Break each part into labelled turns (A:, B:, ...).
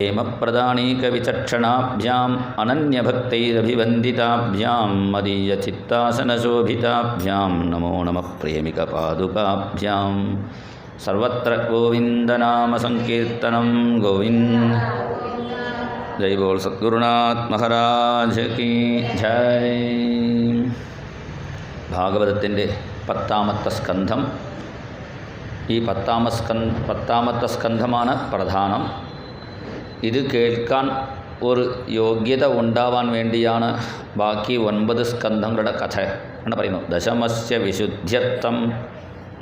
A: हेमप्रदानीकविचक्षणाभ्याम् अनन्यभक्तैरभिवन्दिताभ्यां मदीयचित्तासनशोभिताभ्यां नमो नमः प्रेमिकपादुकाभ्यां सर्वत्र गोविन्दनामसङ्कीर्तनं गोविन्द। जय बोल सद्गुरुनाथ महाराज की जय। ഭാഗവതത്തിൻ്റെ 10ാമത്തെ സ്കന്ധം. ഈ പത്താമത്തെ സ്കന്ധമാണ് പ്രധാനം. ഇത് കേൾക്കാൻ ഒരു യോഗ്യത ഉണ്ടാവാൻ വേണ്ടിയാണ് ബാക്കി 9 സ്കന്ധങ്ങളുടെ കഥ എന്ന് പറയുന്നു. ദശമസ്യ വിശുദ്ധ്യർത്ഥം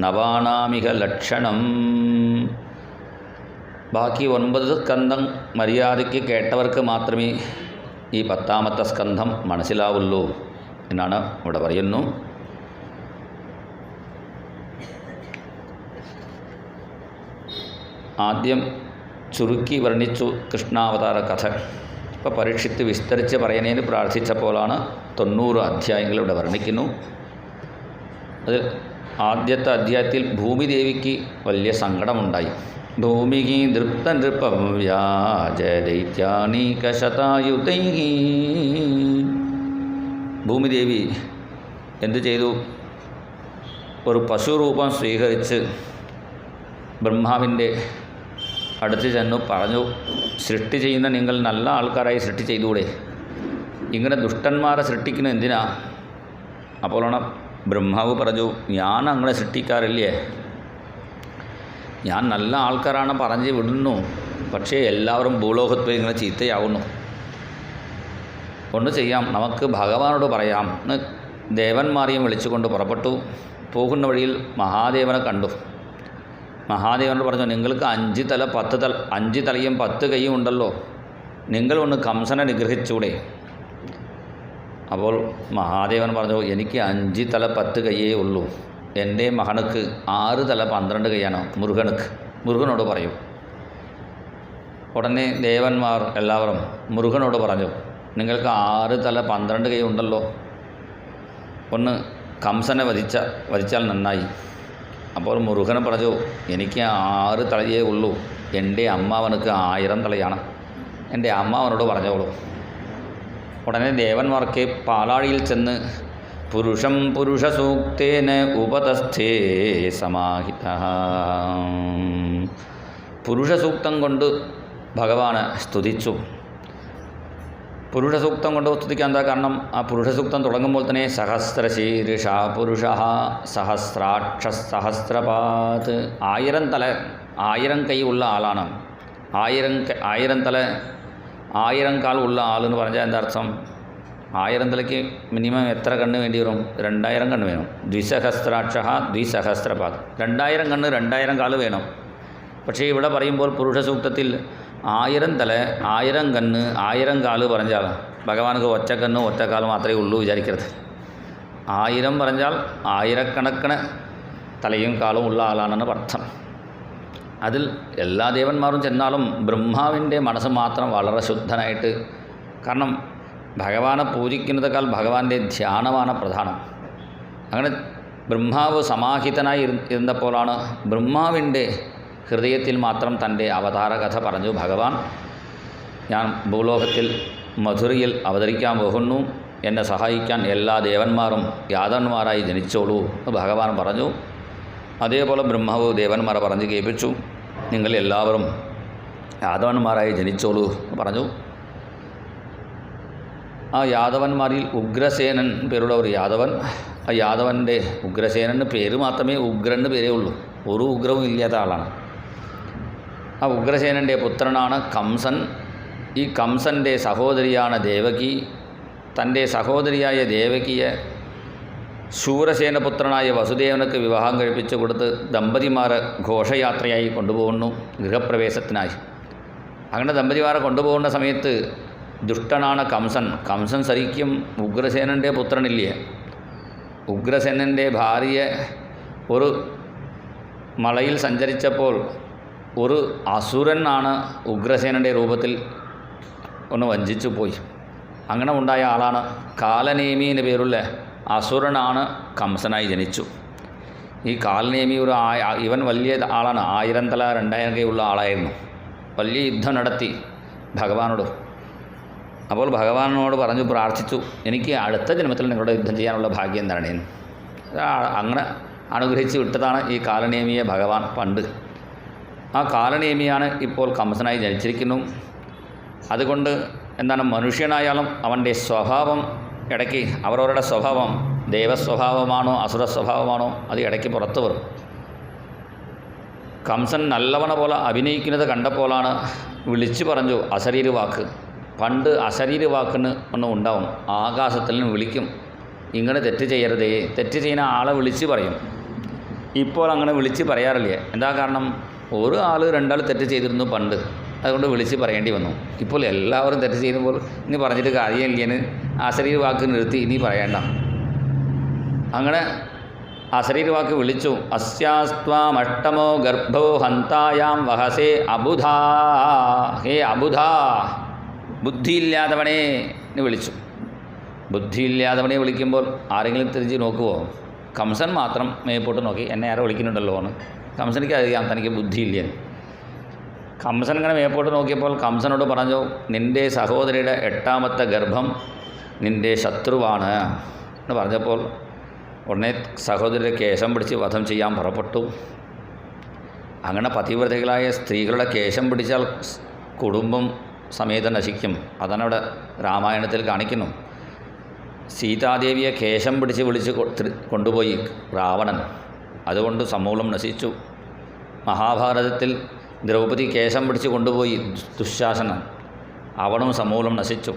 A: നവാനാമിക ലക്ഷണം. ബാക്കി 9 സ്കന്ധം മര്യാദയ്ക്ക് കേട്ടവർക്ക് മാത്രമേ ഈ 10ാമത്തെ സ്കന്ധം മനസ്സിലാവുള്ളൂ എന്നാണ് ഇവിടെ പറയുന്നു. ആദ്യം ചുരുക്കി വർണ്ണിച്ചു കൃഷ്ണാവതാര കഥ. ഇപ്പോൾ പരീക്ഷിത്ത് വിസ്തരിച്ച് പറയുന്നതിന് പ്രാർത്ഥിച്ചപ്പോഴാണ് 90 അധ്യായങ്ങൾ ഇവിടെ വർണ്ണിക്കുന്നു. അതിൽ ആദ്യത്തെ അധ്യായത്തിൽ ഭൂമിദേവിക്ക് വലിയ സങ്കടമുണ്ടായി. ഭൂമിഹി ദൃപ്ത നൃപം വ്യാജദൈത്യാനീകശതായുധൈ. ഭൂമിദേവി എന്തു ചെയ്തു? ഒരു പശുരൂപം സ്വീകരിച്ച് ബ്രഹ്മാവിൻ്റെ അടുത്ത് ചെന്നു പറഞ്ഞു, സൃഷ്ടി ചെയ്യുന്ന നിങ്ങൾ നല്ല ആൾക്കാരായി സൃഷ്ടി ചെയ്തുകൂടെ? ഇങ്ങനെ ദുഷ്ടന്മാരെ സൃഷ്ടിക്കുന്ന എന്തിനാ? അപ്പോഴാണ് ബ്രഹ്മാവ് പറഞ്ഞു, ഞാൻ അങ്ങനെ സൃഷ്ടിക്കാറില്ലേ, ഞാൻ നല്ല ആൾക്കാരാണ് പറഞ്ഞ് വിടുന്നു, പക്ഷേ എല്ലാവരും ഭൂലോകത്ത് ഇങ്ങനെ ചീത്തയാവുന്നു. ഒന്ന് ചെയ്യാം, നമുക്ക് ഭഗവാനോട് പറയാം എന്ന് ദേവന്മാരെയും വിളിച്ചുകൊണ്ട് പുറപ്പെട്ടു. പോകുന്ന വഴിയിൽ മഹാദേവനെ കണ്ടു. മഹാദേവനോട് പറഞ്ഞു, നിങ്ങൾക്ക് 5 തല 10 തല 5 തലയും 10 കൈയും ഉണ്ടല്ലോ, നിങ്ങളൊന്ന് കംസനെ നിഗ്രഹിച്ചൂടെ? അപ്പോൾ മഹാദേവൻ പറഞ്ഞു, എനിക്ക് 5 തല 10 കൈയേ ഉള്ളൂ, എൻ്റെ മകനുക്ക് 6 തല 12 കൈയാണ്, മുരുകനോട് പറയൂ. ഉടനെ ദേവന്മാർ എല്ലാവരും മുരുകനോട് പറഞ്ഞു, നിങ്ങൾക്ക് 6 തല 12 കൈ ഉണ്ടല്ലോ, ഒന്ന് കംസനെ വധിച്ചാൽ നന്നായി. അപ്പോൾ മുരുകൻ പറഞ്ഞു, എനിക്ക് 6 തലയേ ഉള്ളൂ, എൻ്റെ അമ്മാവനക്ക് 1000 തലയാണ്, എൻ്റെ അമ്മാവനോട് പറഞ്ഞോളൂ. ഉടനെ ദേവന്മാർക്ക് പാലാഴിയിൽ ചെന്ന് പുരുഷം പുരുഷസൂക്തേന ഉപതസ്ഥേ സമാഹിത. പുരുഷസൂക്തം കൊണ്ട് ഭഗവാനെ സ്തുതിച്ചു. പുരുഷസൂക്തം കൊണ്ട് സ്തുതിക്കാൻ എന്താ കാരണം? ആ പുരുഷസൂക്തം തുടങ്ങുമ്പോൾ തന്നെ സഹസ്രശീർഷ പുരുഷ സഹസ്രാക്ഷ സഹസ്രപാത്. 1000 തല 1000 കൈ ഉള്ള ആളാണ്. 1000 തല 1000 കാൽ ഉള്ള ആളെന്ന് പറഞ്ഞാൽ എന്താ അർത്ഥം? 1000 തലയ്ക്ക് മിനിമം എത്ര കണ്ണ് വേണ്ടി വരും? 2000 കണ്ണ് വേണം. ദ്വിസഹസ്രാക്ഷ ദ്വിസഹസ്രപാത്, 2000 കണ്ണ് 2000 കാല് വേണം. പക്ഷേ ഇവിടെ പറയുമ്പോൾ പുരുഷസൂക്തത്തിൽ 1000 തല 1000 കണ്ണ് 1000 കാല് പറഞ്ഞാൽ ഭഗവാനക്ക് ഒറ്റ കണ്ണ് ഒറ്റ കാല് മാത്രമേ ഉള്ളൂ വിചാരിക്കരുത്. 1000 പറഞ്ഞാൽ 1000കണക്കിന് തലയും കാലും ഉള്ള ആളാണെന്ന് അർത്ഥം. അതിൽ എല്ലാ ദേവന്മാരും ചെന്നാലും ബ്രഹ്മാവിൻ്റെ മനസ്സ് മാത്രം വളരെ ശുദ്ധനായിട്ട്, കാരണം ഭഗവാനെ പൂജിക്കുന്നതിനേക്കാൾ ഭഗവാന്റെ ധ്യാനമാണ് പ്രധാനം. അങ്ങനെ ബ്രഹ്മാവ് സമാഹിതനായി ഇരുന്നപ്പോഴാണ് ബ്രഹ്മാവിൻ്റെ ഹൃദയത്തിൽ മാത്രം തൻ്റെ അവതാര കഥ പറഞ്ഞു ഭഗവാൻ. ഞാൻ ഭൂലോകത്തിൽ മധുരയിൽ അവതരിക്കാൻ പോകുന്നു, എന്നെ സഹായിക്കാൻ എല്ലാ ദേവന്മാരും യാദവന്മാരായി ജനിച്ചോളൂ ഭഗവാൻ പറഞ്ഞു. അതേപോലെ ബ്രഹ്മാവ് ദേവന്മാരെ പറഞ്ഞ് കേൾപ്പിച്ചു, നിങ്ങൾ എല്ലാവരും യാദവന്മാരായി ജനിച്ചോളൂ പറഞ്ഞു. ആ യാദവന്മാരിൽ ഉഗ്രസേനൻ പേരുള്ള ഒരു യാദവൻ, ആ യാദവൻ്റെ ഉഗ്രസേനന് പേര് മാത്രമേ ഉഗ്രന് പേരേ ഉള്ളൂ, ഒരു ഉഗ്രവും ഇല്ലാത്ത ആളാണ്. ആ ഉഗ്രസേനൻ്റെ പുത്രനാണ് കംസൻ. ഈ കംസൻ്റെ സഹോദരിയാണ് ദേവകി. തൻ്റെ സഹോദരിയായ ദേവകിയെ ശൂരസേനപുത്രനായ വസുദേവനക്ക് വിവാഹം കഴിപ്പിച്ചു കൊടുത്ത് ദമ്പതിമാരെ ഘോഷയാത്രയായി കൊണ്ടുപോകുന്നു ഗൃഹപ്രവേശത്തിനായി. അങ്ങനെ ദമ്പതിമാരെ കൊണ്ടുപോകുന്ന സമയത്ത് ദുഷ്ടനാണ് കംസൻ ശരിക്കും ഉഗ്രസേനൻ്റെ പുത്രനില്ലേ. ഉഗ്രസേനൻ്റെ ഭാര്യയെ ഒരു മലയിൽ സഞ്ചരിച്ചപ്പോൾ ഒരു അസുരനാണ് ഉഗ്രസേനൻ്റെ രൂപത്തിൽ ഒന്ന് വഞ്ചിച്ചു പോയി. അങ്ങനെ ഉണ്ടായ ആളാണ് കാലനേമി എന്ന പേരുള്ള അസുരനാണ് കംസനായി ജനിച്ചു. ഈ കാലനേമി ഇവൻ വലിയ ആളാണ്, 1000 തല 2000 കൈയുള്ള ആളായിരുന്നു. വലിയ യുദ്ധം നടത്തി ഭഗവാനോട്. അപ്പോൾ ഭഗവാനോട് പറഞ്ഞു, പ്രാർത്ഥിച്ചു, എനിക്ക് അടുത്ത ജന്മത്തിൽ നിങ്ങളുടെ യുദ്ധം ചെയ്യാനുള്ള ഭാഗ്യം എന്താണ്? അങ്ങനെ അനുഗ്രഹിച്ച് വിട്ടതാണ് ഈ കാലനേമിയെ ഭഗവാൻ പണ്ട്. ആ കാലനേമിയാണ് ഇപ്പോൾ കംസനായി ജനിച്ചിരിക്കുന്നു. അതുകൊണ്ട് എന്താണ്, മനുഷ്യനായാലും അവൻ്റെ സ്വഭാവം ഇടയ്ക്ക് അവരവരുടെ സ്വഭാവം ദേവസ്വഭാവമാണോ അസുര സ്വഭാവമാണോ അത് ഇടയ്ക്ക് പുറത്തു വരും. കംസൻ നല്ലവണ പോലെ അഭിനയിക്കുന്നത് കണ്ടപ്പോഴാണ് വിളിച്ചു പറഞ്ഞു അശരീര വാക്ക്. പണ്ട് അശരീര വാക്കിന് ഒന്നും ഉണ്ടാവും, ആകാശത്തിൽ നിന്ന് വിളിക്കും, ഇങ്ങനെ തെറ്റ് ചെയ്യരുതേ, തെറ്റ് ചെയ്യുന്ന ആളെ വിളിച്ച് പറയും. ഇപ്പോൾ അങ്ങനെ വിളിച്ച് പറയാറില്ല. എന്താ കാരണം? ഒരു ആൾ രണ്ടാൾ തെറ്റ് ചെയ്തിരുന്നു പണ്ട്, അതുകൊണ്ട് വിളിച്ച് പറയേണ്ടി വന്നു. ഇപ്പോൾ എല്ലാവരും തെറ്റ് ചെയ്യുമ്പോൾ ഇനി പറഞ്ഞിട്ട് കാര്യമില്ലെന്ന് അശരീര വാക്ക് നിർത്തി, ഇനി പറയണ്ട. അങ്ങനെ അശരീര വാക്ക് വിളിച്ചു. അസ്യാസ്ത്വാമഷ്ടമോ ഗർഭോ ഹന്തായാം വഹസേ അബുധാ, ഹേ അബുധാ, ബുദ്ധിയില്ലാത്തവനെ എന്ന് വിളിച്ചു. ബുദ്ധിയില്ലാത്തവനെ വിളിക്കുമ്പോൾ ആരെങ്കിലും തിരിച്ച് നോക്കുമോ? കംസൻ മാത്രം മേപ്പോട്ട് നോക്കി, എന്നെ ആരോ വിളിക്കുന്നുണ്ടല്ലോ എന്ന്. കംസനിക്ക് അറിയാം തനിക്ക് ബുദ്ധിയില്ല. കംസൻ ഇങ്ങനെ മേപ്പോട്ട് നോക്കിയപ്പോൾ കംസനോട് പറഞ്ഞു, നിൻ്റെ സഹോദരിയുടെ 8ാമത്തെ ഗർഭം നിൻ്റെ ശത്രുവാണ് എന്ന് പറഞ്ഞപ്പോൾ ഉടനെ സഹോദരിയുടെ കേശം പിടിച്ച് വധം ചെയ്യാൻ പുറപ്പെട്ടു. അങ്ങനെ പതിവ്രതകളായ സ്ത്രീകളുടെ കേശം പിടിച്ചാൽ കുടുംബം സമേതം നശിക്കും. അതാണ് അവിടെ രാമായണത്തിൽ കാണിക്കുന്നു. സീതാദേവിയെ കേശം പിടിച്ച് വിളിച്ച് കൊണ്ടുപോയി രാവണൻ, അതുകൊണ്ട് സമൂലം നശിച്ചു. മഹാഭാരതത്തിൽ ദ്രൗപദി കേശം പിടിച്ച് കൊണ്ടുപോയി ദുശാസനൻ, അവനും സമൂലം നശിച്ചു.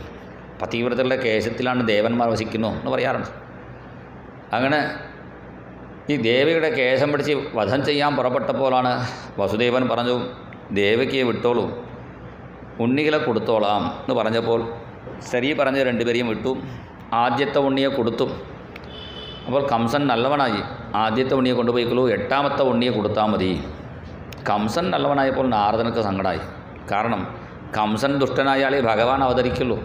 A: പതിവ്രതകളുടെ കേശത്തിലാണ് ദേവന്മാർ വസിക്കുന്നു എന്ന് പറയാറുണ്ട്. അങ്ങനെ ഈ ദേവിയുടെ കേശം പിടിച്ച് വധം ചെയ്യാൻ പുറപ്പെട്ടപ്പോഴാണ് വസുദേവൻ പറഞ്ഞു, ദേവിക്ക് വിട്ടോളൂ, ഉണ്ണികളെ കൊടുത്തോളാം എന്ന് പറഞ്ഞപ്പോൾ ശരി പറഞ്ഞ് രണ്ടുപേരെയും വിട്ടു. ആദ്യത്തെ ഉണ്ണിയെ കൊടുത്തു. അപ്പോൾ കംസൻ നല്ലവനായി, ആദ്യത്തെ ഉണ്ണിയെ കൊണ്ടുപോയിക്കൊള്ളൂ, 8ാമത്തെ ഉണ്ണിയെ കൊടുത്താൽ മതി. കംസൻ നല്ലവനായപ്പോൾ നാരദനക്ക് സങ്കടമായി. കാരണം കംസൻ ദുഷ്ടനായാലേ ഭഗവാൻ അവതരിക്കുള്ളൂ.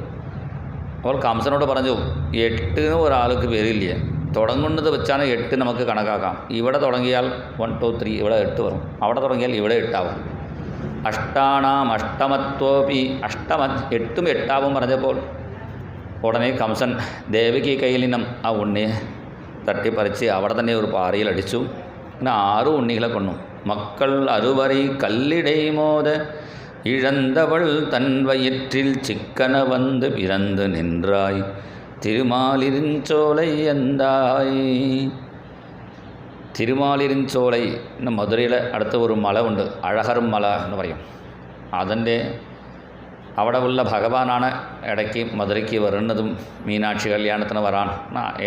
A: അപ്പോൾ കംസനോട് പറഞ്ഞു, 8 ഒരാൾക്ക് പേരില്ല, തുടങ്ങുന്നത് വെച്ചാണ് 8 നമുക്ക് കണക്കാക്കാം. ഇവിടെ തുടങ്ങിയാൽ 1 2 3 ഇവിടെ 8 വരും, അവിടെ തുടങ്ങിയാൽ ഇവിടെ 8 ആവും. അഷ്ടാണാം അഷ്ടമത്വോപി 8ഉം 8ആവും പറഞ്ഞപ്പോൾ ഉടനെ കംസൻ ദേവകി കയ്യിൽ നിന്നും ആ ഉണ്ണിയെ തട്ടിപ്പറിച്ച് അവിടെ തന്നെ ഒരു പാറയിലടിച്ചു. അങ്ങനെ 6 ഉണ്ണികളെ കൊന്നു. മക്കൾ അറുവറി കല്ലിടൈമോത ഇഴന്തവൾ തൻ വയറ്റിൽ ചിക്കന വന്ന് പിറந்து നിன்றாய் തിരുമാലിരിഞ്ചോളൈ എന്തായി. തിരുമാലിരിഞ്ചോളൈ എന്ന മധുരയിലെ അടുത്ത ഒരു മല ഉണ്ട്, അഴഹർ മല എന്ന് പറയും. അതിൻ്റെ അവിടെ ഉള്ള ഭഗവാനാണ് ഇടയ്ക്ക് മധുരയ്ക്ക് വരുന്നതും മീനാക്ഷി കല്യാണത്തിന് വരാൻ.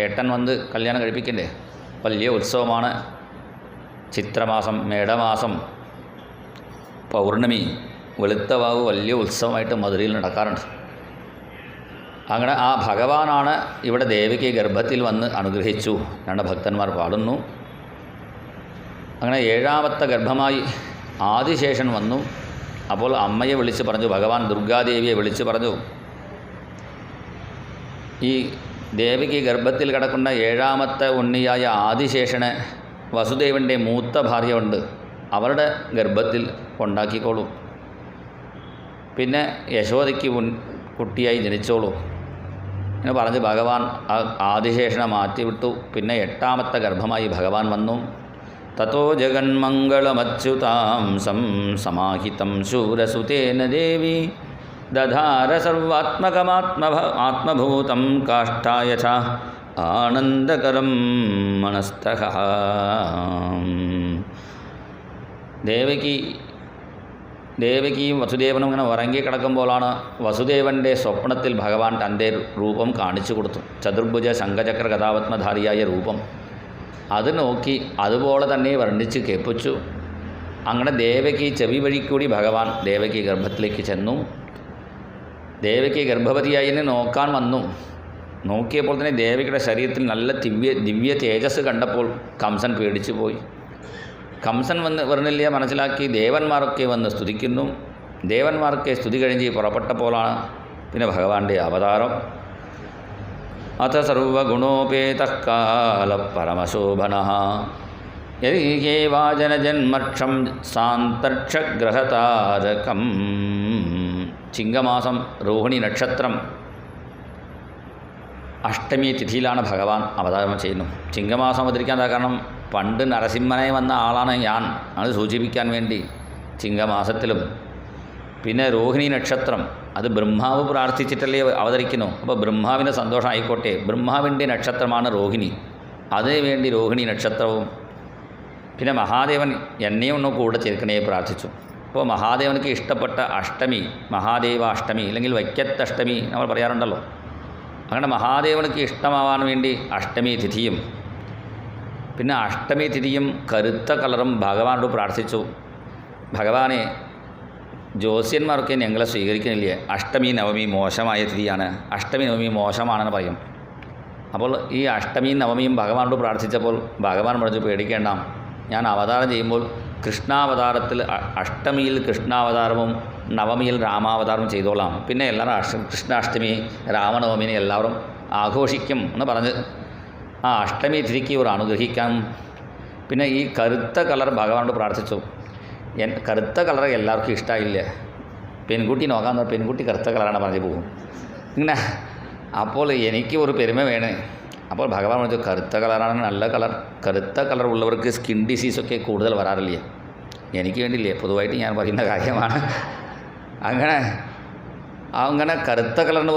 A: ഏട്ടൻ വന്ന് കല്യാണം കഴിപ്പിക്കണ്ടേ, വലിയ ഉത്സവമാണ്. ചിത്രമാസം, മേടമാസം, പൗർണമി, വെളുത്തവാവ് വലിയ ഉത്സവമായിട്ട് മധുരയിൽ നടക്കാറുണ്ട്. അങ്ങനെ ആ ഭഗവാനാണ് ഇവിടെ ദേവിക്ക് ഗർഭത്തിൽ വന്ന് അനുഗ്രഹിച്ചു രണ്ട് ഭക്തന്മാർ പാടുന്നു. അങ്ങനെ 7ാമത്തെ ഗർഭമായി ആദിശേഷൻ വന്നു. അപ്പോൾ അമ്മയെ വിളിച്ച് പറഞ്ഞു, ഭഗവാൻ ദുർഗാദേവിയെ വിളിച്ച് പറഞ്ഞു, ഈ ദേവിക്ക് ഗർഭത്തിൽ കിടക്കുന്ന 7ാമത്തെ ഉണ്ണിയായ ആദിശേഷനെ വസുദേവൻ്റെ മൂത്ത ഭാര്യ ഉണ്ട്, അവരുടെ ഗർഭത്തിൽ ഉണ്ടാക്കിക്കോളൂ. പിന്നെ യശോദയ്ക്ക് കുട്ടിയായി ജനിച്ചോളൂ എന്ന് പറഞ്ഞ് ഭഗവാൻ ആദിശേഷനെ മാറ്റിവിട്ടു. പിന്നെ 8ാമത്തെ ഗർഭമായി ഭഗവാൻ വന്നു. തതോ ജഗന്മംഗളമച്യുതാം സമാഹിതം ശൂരസുതേന ദേവി ദധാര സർവാത്മകമാത്മഭൂതം കാഷ്ഠായ ച ആനന്ദകരം മനസ്തഃ. ദേവകിയും വസുദേവനും ഇങ്ങനെ ഉറങ്ങിക്കിടക്കുമ്പോഴാണ് വസുദേവൻ്റെ സ്വപ്നത്തിൽ ഭഗവാൻ തൻ്റെ രൂപം കാണിച്ചു കൊടുത്തു. ചതുർഭുജ ശംഖചക്ര ഗദാപത്മധാരിയായ രൂപം അത് നോക്കി അതുപോലെ തന്നെ വർണ്ണിച്ച് കേൾപ്പിച്ചു. അങ്ങനെ ദേവകി ചെവി വഴിക്കൂടി ഭഗവാൻ ദേവകി ഗർഭത്തിലേക്ക് ചെന്നു. ദേവകി ഗർഭവതിയായി നോക്കാൻ വന്നു. നോക്കിയപ്പോൾ തന്നെ ദേവകിയുടെ ശരീരത്തിൽ നല്ല ദിവ്യ തേജസ് കണ്ടപ്പോൾ കംസൻ പേടിച്ചു പോയി. കംസൻ വരുന്നില്ല മനസ്സിലാക്കി ദേവന്മാരൊക്കെ വന്ന് സ്തുതിക്കുന്നു. ദേവന്മാർക്ക് സ്തുതി കഴിഞ്ഞ് പുറപ്പെട്ടപ്പോഴാണ് പിന്നെ ഭഗവാന്റെ അവതാരം. അഥ സർവഗുണോപേതഃ കാല പരമശോഭനഃ യദീഹേ വാജനജന്മക്ഷം സാന്തർക്ഷഗ്രഹതാരകം. ചിങ്ങമാസം രോഹിണി നക്ഷത്രം അഷ്ടമി തിഥിയിലാണ് ഭഗവാൻ അവതാരം ചെയ്യുന്നു. ചിങ്ങമാസം അവതരിക്കാൻ കാരണം പണ്ട് നരസിംഹനായി വന്ന ആളാണ് ഞാൻ, അത് സൂചിപ്പിക്കാൻ വേണ്ടി ചിങ്ങമാസത്തിലും. പിന്നെ രോഹിണി നക്ഷത്രം അത് ബ്രഹ്മാവ് പ്രാർത്ഥിച്ചിട്ടല്ലേ അവതരിക്കുന്നു. അപ്പോൾ ബ്രഹ്മാവിന് സന്തോഷം ആയിക്കോട്ടെ, ബ്രഹ്മാവിൻ്റെ നക്ഷത്രമാണ് രോഹിണി, അതിനുവേണ്ടി രോഹിണി നക്ഷത്രവും. പിന്നെ മഹാദേവൻ എന്നെയും ഒന്ന് കൂടെ ചേർക്കണേ പ്രാർത്ഥിച്ചു. അപ്പോൾ മഹാദേവനക്ക് ഇഷ്ടപ്പെട്ട അഷ്ടമി മഹാദേവ അഷ്ടമി അല്ലെങ്കിൽ വൈക്കത്തഷ്ടമി നമ്മൾ പറയാറുണ്ടല്ലോ. അങ്ങനെ മഹാദേവനക്ക് ഇഷ്ടമാവാൻ വേണ്ടി അഷ്ടമി തിഥിയും പിന്നെ അഷ്ടമി തിഥിയും കറുത്ത കളറും ഭഗവാനോട് പ്രാർത്ഥിച്ചു. ഭഗവാനെ, ജ്യോത്സ്യന്മാരൊക്കെ ഞങ്ങളെ സ്വീകരിക്കുന്നില്ലേ, അഷ്ടമി നവമി മോശമായ തിഥിയാണ്, അഷ്ടമി നവമി മോശമാണെന്ന് പറയും. അപ്പോൾ ഈ അഷ്ടമിയും നവമിയും ഭഗവാനോട് പ്രാർത്ഥിച്ചപ്പോൾ ഭഗവാൻ പറഞ്ഞു, പേടിക്കേണ്ട, ഞാൻ അവതാരം ചെയ്യുമ്പോൾ കൃഷ്ണാവതാരത്തിൽ അഷ്ടമിയിൽ കൃഷ്ണാവതാരവും നവമിയിൽ രാമാവതാരവും ചെയ്തോളാം, പിന്നെ എല്ലാവരും കൃഷ്ണാഷ്ടമി രാമനവമിനെ എല്ലാവരും ആഘോഷിക്കും എന്ന് പറഞ്ഞ് ആ അഷ്ടമി തിഥിക്ക് ഒരു അനുഗ്രഹിക്കാം. പിന്നെ ഈ കറുത്ത കളർ ഭഗവാനോട് പ്രാർത്ഥിച്ചു. കറുത്ത കളർ എല്ലാവർക്കും ഇഷ്ടമായില്ല, പെൺകുട്ടി നോക്കാൻ പെൺകുട്ടി കറുത്ത കളറാണ് പറഞ്ഞു പോകും ഇങ്ങനെ. അപ്പോൾ എനിക്ക് ഒരു പെരുമ വേണേ. അപ്പോൾ ഭഗവാൻ പറഞ്ഞു, കറുത്ത കളറാണ് നല്ല കളർ, കറുത്ത കളർ ഉള്ളവർക്ക് സ്കിൻ ഡിസീസൊക്കെ കൂടുതൽ വരാറില്ലേ, എനിക്ക് വേണ്ടിയില്ലേ, പൊതുവായിട്ട് ഞാൻ പറയുന്ന കാര്യമാണ്. അങ്ങനെ കറുത്ത കളറിന്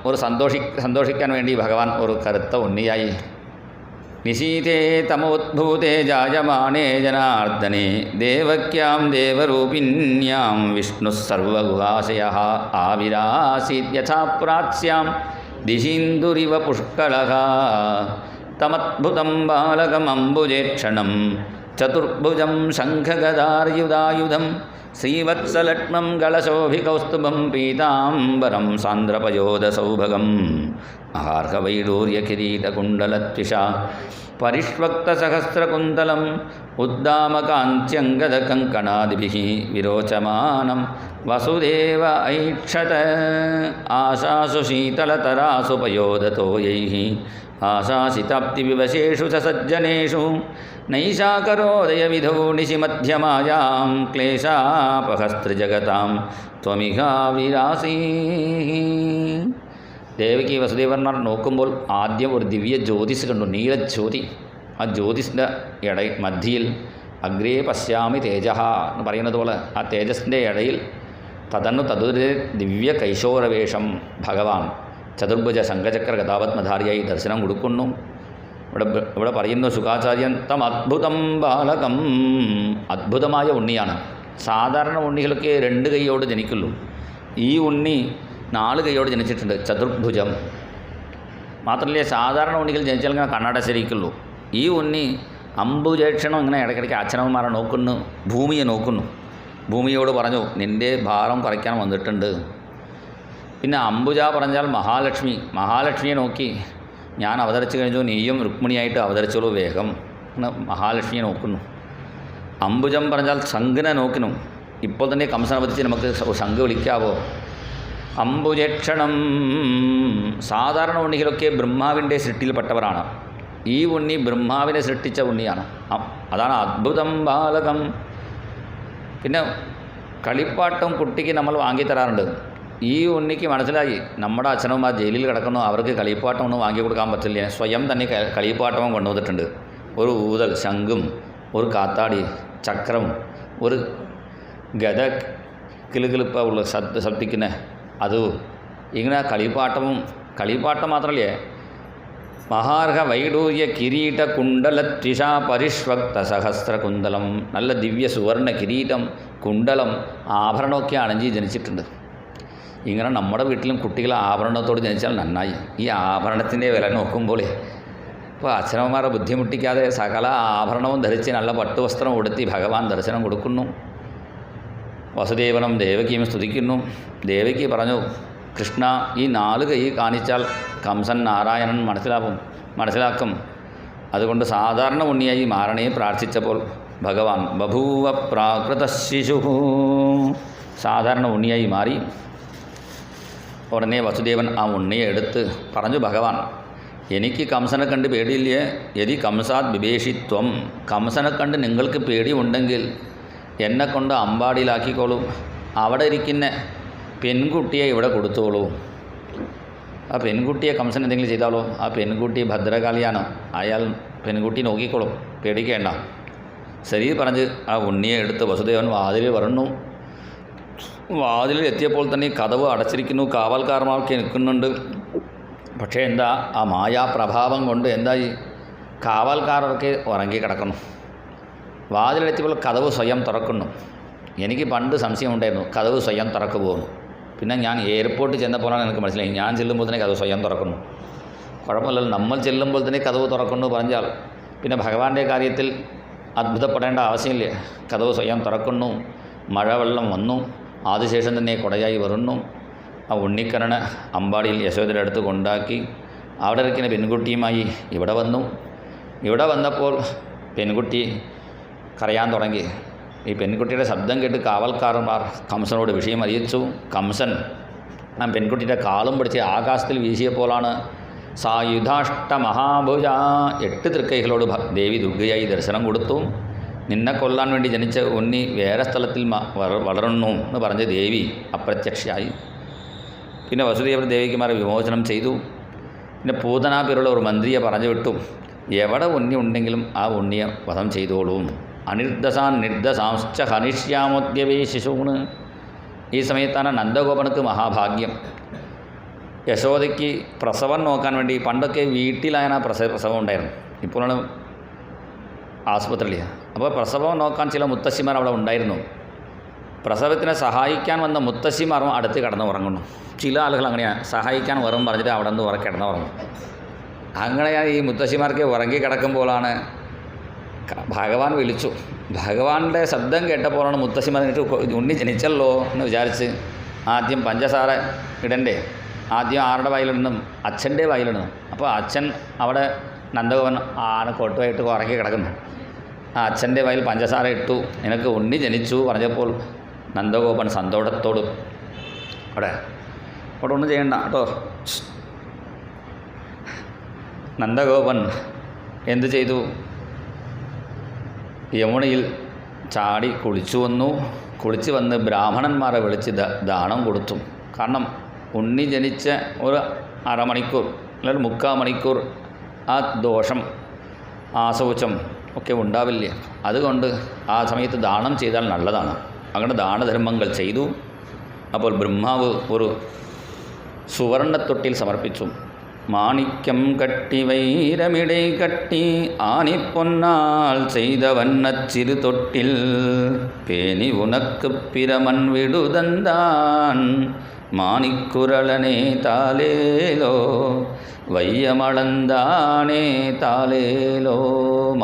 A: ഒരു സന്തോഷിക്കാൻ വേണ്ടി ഭഗവാൻ ഒരു കറുത്ത ഉണ്ണിയായി. നിശീതേ തമോദ്ഭൂതേ ജായമാനേ ജനാർദ്ദനേ ദേവക്യാം ദേവരൂപിണ്യാം വിഷ്ണു സർവഗുഹാശയഃ ആവിരാസീത് യഥാ പ്രാച്യാം ദിശീന്ദുരിവ പുഷ്കളഃ തമദ്ഭുതം ബാലകമംബുജേക്ഷണം ചതുർഭുജം ശംഖഗദാർയുധായുധം ശ്രീവത്സലക്ഷ്മം ഗളശോഭികൗസ്തുഭം പീതാംബരം സാന്ദ്രപയോധസൗഭഗം മഹാർഹവൈഡൂര്യകിരീടകുണ്ടലത്വിഷ പരിഷ്വക്തസഹസ്രകുന്തലം ഉദ്ദാമകാന്ത്യംഗദകങ്കണാദിഭിः വിരോചമാനം വസുദേവ ഐക്ഷത ആശാസു ശീതളതരാസു പയോധതോയൈः ആശാസിതാപ്തിവിവശേഷു ച സജ്ജനേഷു നൈഷാകരോദയവിധോ നിശിമധ്യമായാം ക്ലേശാപഹസ്ത്രിജഗതാം ത്വമിഹാവിരാസീ. ദേവകി വസുദേവന്മാർ നോക്കുമ്പോൾ ആദ്യം ഒരു ദിവ്യ ജ്യോതിസ് കണ്ടു, നീലജ്യോതി. ആ ജ്യോതിസിൻ്റെ മധ്യയിൽ അഗ്രേ പശ്യാമി തേജഃ എന്ന് പറയുന്നത് പോലെ ആ തേജസ്സിൻ്റെ ഇടയിൽ തതുര ദിവ്യ കൈശോരവേഷം ഭഗവാൻ ചതുർഭുജ ശംഖചക്ര ഗതാപത്മധാരിയായി ദർശനം കൊടുക്കുന്നു. ഇവിടെ പറയുന്നു ശുകാചാര്യൻ തം അദ്ഭുതം ബാലകം, അദ്ഭുതമായ ഉണ്ണിയാണ്. സാധാരണ ഉണ്ണികളൊക്കെ 2 കൈയോട് ജനിക്കുള്ളൂ, ഈ ഉണ്ണി 4 കൈയോട് ജനിച്ചിട്ടുണ്ട്, ചതുർഭുജം. മാത്രമല്ല സാധാരണ ഉണ്ണികൾ ജനിച്ചാൽ ഇങ്ങനെ കണ്ണട ശരിക്കുള്ളൂ, ഈ ഉണ്ണി അംബുജേക്ഷണം ഇങ്ങനെ ഇടയ്ക്കിടയ്ക്ക് അച്ഛനമ്മമാരെ നോക്കുന്നു, ഭൂമിയെ നോക്കുന്നു. ഭൂമിയോട് പറഞ്ഞു, നിൻ്റെ ഭാരം കുറയ്ക്കാൻ വന്നിട്ടുണ്ട്. പിന്നെ അംബുജ പറഞ്ഞാൽ മഹാലക്ഷ്മിയെ നോക്കി, ഞാൻ അവതരിച്ചു കഴിഞ്ഞു, നീയും രുക്മിണിയായിട്ട് അവതരിച്ചോളൂ വേഗം എന്ന് മഹാലക്ഷ്മിയെ നോക്കുന്നു. അംബുജം പറഞ്ഞാൽ ശംഖിനെ നോക്കുന്നു. ഇപ്പോൾ തന്നെ കംസനെ വധിച്ച് നമുക്ക് ശംഖ് വിളിക്കാവോ? അംബുജക്ഷണം. സാധാരണ ഉണ്ണികളൊക്കെ ബ്രഹ്മാവിൻ്റെ സൃഷ്ടിയിൽപ്പെട്ടവരാണ്, ഈ ഉണ്ണി ബ്രഹ്മാവിനെ സൃഷ്ടിച്ച ഉണ്ണിയാണ്, അതാണ് അദ്ഭുതം ബാലകം. പിന്നെ കളിപ്പാട്ടം കുട്ടിക്ക് നമ്മൾ വാങ്ങിത്തരാറുണ്ട്. ഈ ഉണ്ണിക്ക് മനസ്സിലായി നമ്മുടെ അച്ഛനമ്മമാർ ജയിലിൽ കിടക്കുന്നു, അവർക്ക് കളിപ്പാട്ടം ഒന്നും വാങ്ങി കൊടുക്കാൻ പറ്റില്ല. സ്വയം തന്നെ കളിപ്പാട്ടവും കൊണ്ടുവന്നിട്ടുണ്ട്. ഒരു ഊതൽ, ശംഖും, ഒരു കാത്താടി, ചക്രം, ഒരു ഗത കിളുകിളിപ്പ ഉള്ള ശബ്ദിക്കുന്ന അതും, ഇങ്ങനെ കളിപ്പാട്ടം മാത്രമല്ലേ, മഹാർഹ വൈഡൂര്യ കിരീട കുണ്ടലത്വിഷ പരിഷ്വക്ത സഹസ്രകുന്തലം, നല്ല ദിവ്യ സുവർണ കിരീടം, കുണ്ടലം, ആഭരണമൊക്കെ അണിഞ്ഞ് ജനിച്ചിട്ടുണ്ട്. ഇങ്ങനെ നമ്മുടെ വീട്ടിലും കുട്ടികൾ ആഭരണത്തോട് ജനിച്ചാൽ നന്നായി. ഈ ആഭരണത്തിൻ്റെ വില നോക്കുമ്പോൾ ഇപ്പോൾ അച്ഛനമ്മമാരെ ബുദ്ധിമുട്ടിക്കാതെ സകല ആഭരണവും ധരിച്ച് നല്ല പട്ടുവസ്ത്രം ഉടുത്തി ഭഗവാൻ ദർശനം കൊടുക്കുന്നു. വസുദേവനും ദേവകിയും സ്തുതിക്കുന്നു. ദേവകി പറഞ്ഞു, കൃഷ്ണ, ഈ 4 കൈ കാണിച്ചാൽ കംസൻ നാരായണൻ മനസ്സിലാക്കും, അതുകൊണ്ട് സാധാരണ ഉണ്ണിയായി മാരണേ പ്രാർത്ഥിച്ചപ്പോൾ ഭഗവാൻ ബഭൂവ പ്രാകൃത ശിശു, സാധാരണ ഉണ്ണിയായി മാറി. ഉടനെ വസുദേവൻ ആ ഉണ്ണിയെ എടുത്ത് പറഞ്ഞു, ഭഗവാൻ, എനിക്ക് കംസനെ കണ്ട് പേടിയില്ലേ, യതി കംസാത് വിഭേഷിത്വം, കംസനെ കണ്ട് നിങ്ങൾക്ക് പേടിയുണ്ടെങ്കിൽ എന്നെക്കൊണ്ട് അമ്പാടിയിലാക്കിക്കോളും. അവിടെ ഇരിക്കുന്ന പെൺകുട്ടിയെ ഇവിടെ കൊടുത്തോളൂ. ആ പെൺകുട്ടിയെ കംസൻ എന്തെങ്കിലും ചെയ്താലോ? ആ പെൺകുട്ടി ഭദ്രകാളിയാണ്, അയാൾ പെൺകുട്ടി നോക്കിക്കോളും, പേടിക്കേണ്ട. ശരി പറഞ്ഞ് ആ ഉണ്ണിയെ എടുത്ത് വസുദേവൻ വാതിലിൽ പറഞ്ഞു. വാതിലിൽ എത്തിയപ്പോൾ തന്നെ കതവ് അടച്ചിരിക്കുന്നു, കാവൽക്കാരന്മാർക്ക് നിൽക്കുന്നുണ്ട്. പക്ഷേ എന്താ, ആ മായാപ്രഭാവം കൊണ്ട് എന്തായി, കാവൽക്കാരൊക്കെ ഉറങ്ങി കിടക്കുന്നു. വാതിലെത്തിയപ്പോൾ കതവ് സ്വയം തുറക്കുന്നു. എനിക്ക് പണ്ട് സംശയം ഉണ്ടായിരുന്നു, കതവ് സ്വയം തുറക്കു പോകുന്നു. പിന്നെ ഞാൻ എയർപോർട്ടിൽ ചെന്നപ്പോഴാണ് എനിക്ക് മനസ്സിലായി, ഞാൻ ചെല്ലുമ്പോൾ തന്നെ കതവ് സ്വയം തുറക്കുന്നു. കുഴപ്പമില്ലല്ലോ, നമ്മൾ ചെല്ലുമ്പോൾ തന്നെ കതവ് തുറക്കുന്നു പറഞ്ഞാൽ പിന്നെ ഭഗവാന്റെ കാര്യത്തിൽ അത്ഭുതപ്പെടേണ്ട ആവശ്യമില്ല. കതവ് സ്വയം തുറക്കുന്നു, മഴവെള്ളം വന്നു, ആദിശേഷൻ തന്നെ കുടയായി വരുന്നു. ആ ഉണ്ണിക്കരണ് അമ്പാടിയിൽ യശോദയുടെ അടുത്ത് കൊണ്ടാക്കി അവിടെ ഇരിക്കുന്ന പെൺകുട്ടിയുമായി ഇവിടെ വന്നു. ഇവിടെ വന്നപ്പോൾ പെൺകുട്ടി കരയാൻ തുടങ്ങി. ഈ പെൺകുട്ടിയുടെ ശബ്ദം കേട്ട് കാവൽക്കാരന്മാർ കംസനോട് വിഷയം അറിയിച്ചു. കംസൻ ആ പെൺകുട്ടിയുടെ കാലും പിടിച്ച് ആകാശത്തിൽ വീശിയപ്പോഴാണ് സായുധാഷ്ട മഹാഭുജ, 8 തൃക്കൈകളോട് ദേവി ദുർഗയായി ദർശനം കൊടുത്തു. നിന്നെ കൊല്ലാൻ വേണ്ടി ജനിച്ച ഉണ്ണി വേറെ സ്ഥലത്തിൽ വളരുന്നു എന്ന് പറഞ്ഞ് ദേവി അപ്രത്യക്ഷയായി. പിന്നെ വസുദേവർ ദേവിക്കുമാരെ വിമോചനം ചെയ്തു. പിന്നെ പൂതന പേരുള്ള ഒരു മന്ത്രിയെ പറഞ്ഞു വിട്ടു, എവിടെ ഉണ്ണി ഉണ്ടെങ്കിലും ആ ഉണ്ണിയെ വധം ചെയ്തോളൂ. അനിർദ്ദസാൻ നിർദ്ദസാംശ്ച ഹനിഷ്യാമോദ്യവേ ശിശൂണ്. ഈ സമയത്താണ് നന്ദഗോപനക്ക് മഹാഭാഗ്യം. യശോദയ്ക്ക് പ്രസവം നോക്കാൻ വേണ്ടി പണ്ടൊക്കെ വീട്ടിലായാണ് പ്രസവം ഉണ്ടായിരുന്നു, ഇപ്പോഴാണ് ആസ്പത്രിയിൽ. അപ്പോൾ പ്രസവം നോക്കാൻ ചില മുത്തശ്ശിമാർ അവിടെ ഉണ്ടായിരുന്നു. പ്രസവത്തിനെ സഹായിക്കാൻ വന്ന മുത്തശ്ശിമാരും അടുത്ത് കിടന്നുറങ്ങുന്നു. ചില ആളുകൾ അങ്ങനെയാണ്, സഹായിക്കാൻ വരും പറഞ്ഞിട്ട് അവിടെ നിന്ന് കിടന്നുറങ്ങും. അങ്ങനെയാണ് ഈ മുത്തശ്ശിമാർക്ക് ഉറങ്ങി കിടക്കുമ്പോഴാണ് ഭഗവാൻ വിളിച്ചു. ഭഗവാന്റെ ശബ്ദം കേട്ടപ്പോഴാണ് മുത്തശ്ശിമാർ ഉണ്ണി ജനിച്ചല്ലോ എന്ന് വിചാരിച്ച് ആദ്യം പഞ്ചസാര ഇടണ്ടേ, ആദ്യം ആരുടെ വായിലിടണം? അച്ഛൻ്റെ വായിലിടണം. അപ്പോൾ അച്ഛൻ അവിടെ നന്ദഗോപൻ കൊട്ടുമായിട്ട് ഉറങ്ങി കിടക്കുന്നു. ആ അച്ഛൻ്റെ വായിൽ പഞ്ചസാര ഇട്ടു, നിനക്ക് ഉണ്ണി ജനിച്ചു പറഞ്ഞപ്പോൾ നന്ദഗോപൻ സന്തോഷത്തോട് അവിടെ ഒന്നും ചെയ്യണ്ട കേട്ടോ. നന്ദഗോപൻ എന്ത് ചെയ്തു? യമുനയിൽ ചാടി കുളിച്ചു വന്നു. കുളിച്ച് വന്ന് ബ്രാഹ്മണന്മാരെ വിളിച്ച് ദാനം കൊടുത്തു. കാരണം ഉണ്ണി ജനിച്ച ഒരു അരമണിക്കൂർ അല്ലെങ്കിൽ 3/4 മണിക്കൂർ ആ ദോഷം ആശൗചം ഒക്കെ ഉണ്ടാവില്ല. അതുകൊണ്ട് ആ സമയത്ത് ദാനം ചെയ്താൽ നല്ലതാണ്. അങ്ങനെ ദാനധർമ്മങ്ങൾ ചെയ്തു. അപ്പോൾ ബ്രഹ്മാവ് ഒരു സുവർണത്തൊട്ടിൽ സമർപ്പിച്ചു. മാണിക്യം കട്ടി വൈരമിടை കട്ടി ആണിപ്പൊന്നാൽ ചെയ്ത വണ്ണച്ചിരു തൊട്ടിൽ പേനി ഉനക്ക് പിരമൻ വിടുതന്താൻ മാണിക്കുരളനെ താലേലോ വയ്യമളന്താണേ താലേലോ.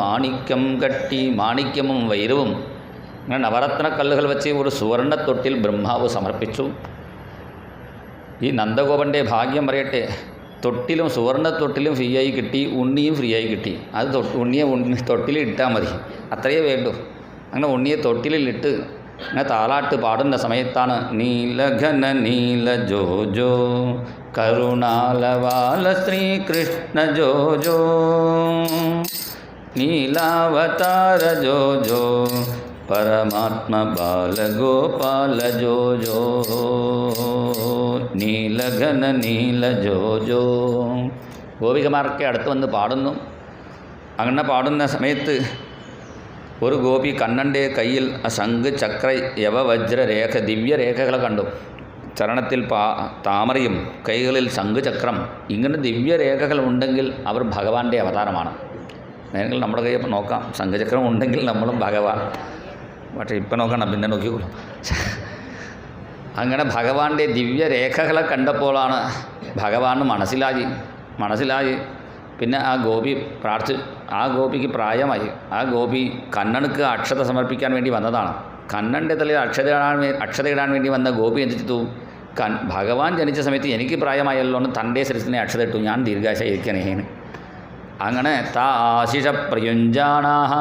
A: മാണിക്യം കട്ടി, മാണിക്യമും വൈരവും അങ്ങനെ നവരത്നക്കല്ലുകൾ വെച്ച് ഒരു സുവർണത്തൊട്ടിൽ ബ്രഹ്മാവ് സമർപ്പിച്ചു. ഈ നന്ദഗോപൻ്റെ ഭാഗ്യം പറയട്ടെ, തൊട്ടിലും സുവർണത്തൊട്ടിലും ഫ്രീ ആയി കിട്ടി, ഉണ്ണിയും ഫ്രീ ആയി കിട്ടി. അത് ഉണ്ണിയെ തൊട്ടിലിൽ ഇട്ടാൽ മതി, അത്രയേ വേണ്ടൂ. അങ്ങനെ ഉണ്ണിയെ തൊട്ടിലിട്ട് അങ്ങനെ താലാട്ട് പാടുന്ന സമയത്താണ് നീലഘന നീല ജോ ജോ കരുണാലവാല ശ്രീകൃഷ്ണ ജോ ജോ നീലാവതാര ജോ ജോ പരമാത്മ ബാലഗോപാല ജോ ജോ നീലഘന നീല ജോ ജോ. ഗോപികമാർക്ക് അടുത്ത് വന്ന് പാടുന്നു. അങ്ങനെ പാടുന്ന സമയത്ത് ഒരു ഗോപി കണ്ണൻ്റെ കയ്യിൽ ശംഖ് ചക്ര യവവജ്ര രേഖ ദിവ്യരേഖകളെ കണ്ടു. ചരണത്തിൽ താമരയും കൈകളിൽ ശംഖുചക്രം, ഇങ്ങനെ ദിവ്യരേഖകൾ ഉണ്ടെങ്കിൽ അവർ ഭഗവാന്റെ അവതാരമാണ്. നിങ്ങൾ നമ്മുടെ കയ്യപ്പോൾ നോക്കാം, ശംഖുചക്രം ഉണ്ടെങ്കിൽ നമ്മളും ഭഗവാൻ. പക്ഷേ ഇപ്പം നോക്കണം, പിന്നെ നോക്കിക്കോളൂ. അങ്ങനെ ഭഗവാന്റെ ദിവ്യരേഖകളെ കണ്ടപ്പോഴാണ് ഭഗവാന് മനസ്സിലായി. പിന്നെ ആ ഗോപി ആ ഗോപിക്ക് പ്രായമായി. ആ ഗോപി കണ്ണനുക്ക് അക്ഷത സമർപ്പിക്കാൻ വേണ്ടി വന്നതാണ്. കണ്ണൻ്റെ തലയിൽ അക്ഷതയിടാൻ വേണ്ടി വന്ന ഗോപി എന്ത് ചെയ്തു? ഭഗവാൻ ജനിച്ച സമയത്ത് എനിക്ക് പ്രായമായല്ലോ എന്ന് തൻ്റെ ശിരസിനെ അക്ഷത ഇട്ടു, ഞാൻ ദീർഘാശയിരിക്കണേന്ന്. അങ്ങനെ താശിഷ പ്രയുഞ്ജാനാഹ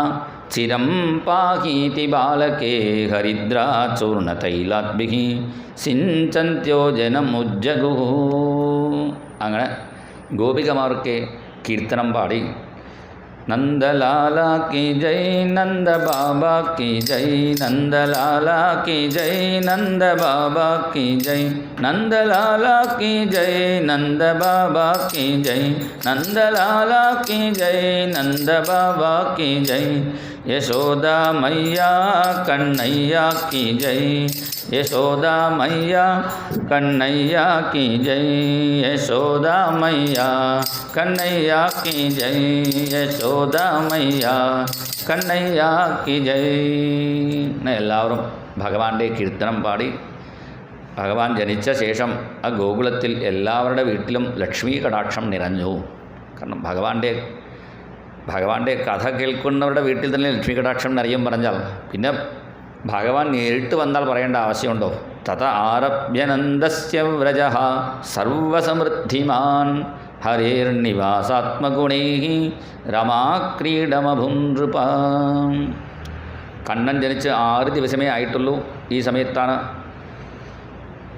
A: ചിരം പാഹീതി ബാലകേ ഹരിദ്രാചൂർണ തൈലാത്ഭിഹി സിഞ്ചന്ത്യോ ജനമുജ്ജഗു. അങ്ങനെ ഗോപികമാർക്ക് കീർത്തനം പാടി नंदलाला की जय नंद बाबा की जय नंदलाला की जय नंद बाबा की जय नंदलाला की जय नंद बाबा की जय नंदलाला की जय नंद बाबा की जय यशोदा मैया कन्हैया की जय यशोदा मैया कन्हैया की जय यशोदा मैया कन्हैया की जय यशोदा मैया കണ്ണയ്യാ കി ജയ് എന്ന് എല്ലാവരും ഭഗവാന്റെ കീർത്തനം പാടി ഭഗവാൻ ജനിച്ച ശേഷം ആ ഗോകുലത്തിൽ എല്ലാവരുടെ വീട്ടിലും ലക്ഷ്മി കടാക്ഷം നിറഞ്ഞു. കാരണം ഭഗവാന്റെ കഥ കേൾക്കുന്നവരുടെ വീട്ടിൽ തന്നെ ലക്ഷ്മി കടാക്ഷം നിറയും പറഞ്ഞാൽ പിന്നെ ഭഗവാൻ നേരിട്ട് വന്നാൽ പറയേണ്ട ആവശ്യമുണ്ടോ? തത ആരഭ്യനന്ദസ്യ വ്രജഃ സർവസമൃദ്ധിമാൻ ഹരേർനിവാസാത്മഗുണൈഃ രമാക്രീഡമഭും നൃപ. കണ്ണൻ ജനിച്ച് 6 ദിവസമേ ആയിട്ടുള്ളൂ. ഈ സമയത്താണ്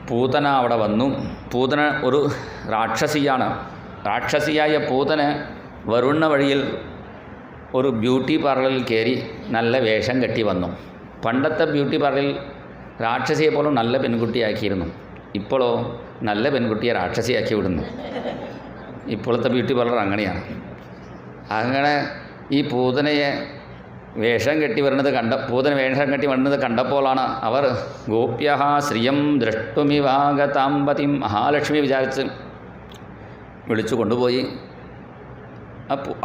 A: പൂതന അവിടെ വന്നു. പൂതന ഒരു രാക്ഷസിയാണ്. രാക്ഷസിയായ പൂതന വരുന്ന വഴിയിൽ ഒരു ബ്യൂട്ടി പാർലറിൽ കയറി നല്ല വേഷം കെട്ടി വന്നു. പണ്ടത്തെ ബ്യൂട്ടി പാർലറിൽ രാക്ഷസിയെ പോലും നല്ല പെൺകുട്ടിയാക്കിയിരുന്നു. ഇപ്പോഴോ നല്ല പെൺകുട്ടിയെ രാക്ഷസിയാക്കി വിടുന്നു. ഇപ്പോഴത്തെ ബ്യൂട്ടി പാർലർ അങ്ങനെയാണ്. അങ്ങനെ ഈ പൂതനയെ വേഷം കെട്ടി വരുന്നത് പൂതന വേഷം കെട്ടി വരുന്നത് കണ്ടപ്പോഴാണ് അവർ ഗോപ്യഃ ശ്രിയം ദ്രഷ്ടുമിവാഗതാംബതിം മഹാലക്ഷ്മി വിചാരിച്ച് വിളിച്ചു കൊണ്ടുപോയി.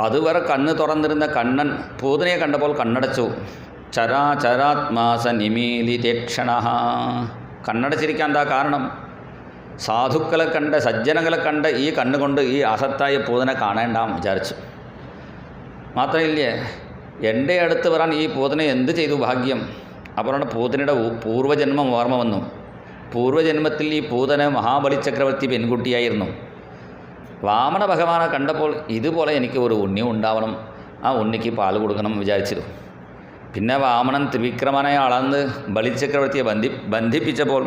A: അതുവരെ കണ്ണ് തുറന്നിരുന്ന കണ്ണൻ പൂതനയെ കണ്ടപ്പോൾ കണ്ണടച്ചു. ചരാചരാത്മാസ നിമീലിതേക്ഷണ. കണ്ണടച്ചിരിക്കാൻ എന്താ കാരണം? സാധുക്കളെ കണ്ട് സജ്ജനങ്ങളെ കണ്ട് ഈ കണ്ണുകൊണ്ട് ഈ അസത്തായ പൂതനെ കാണേണ്ടാം വിചാരിച്ചു. മാത്രമില്ലേ, എൻ്റെ അടുത്ത് വരാൻ ഈ പൂതനെ എന്ത് ചെയ്തു ഭാഗ്യം. അപ്പോഴാണ് പൂതനയുടെ പൂർവ്വജന്മം ഓർമ്മ വന്നു. പൂർവ്വജന്മത്തിൽ ഈ പൂതന മഹാബലി ചക്രവർത്തി പെൺകുട്ടിയായിരുന്നു. വാമന ഭഗവാനെ കണ്ടപ്പോൾ ഇതുപോലെ എനിക്ക് ഒരു ഉണ്ണി ഉണ്ടാവണം, ആ ഉണ്ണിക്ക് പാൽ കൊടുക്കണം വിചാരിച്ചിരുന്നു. പിന്നെ വാമനൻ ത്രിവിക്രമനെ അളന്ന് ബലിചക്രവർത്തിയെ ബന്ധിപ്പിച്ചപ്പോൾ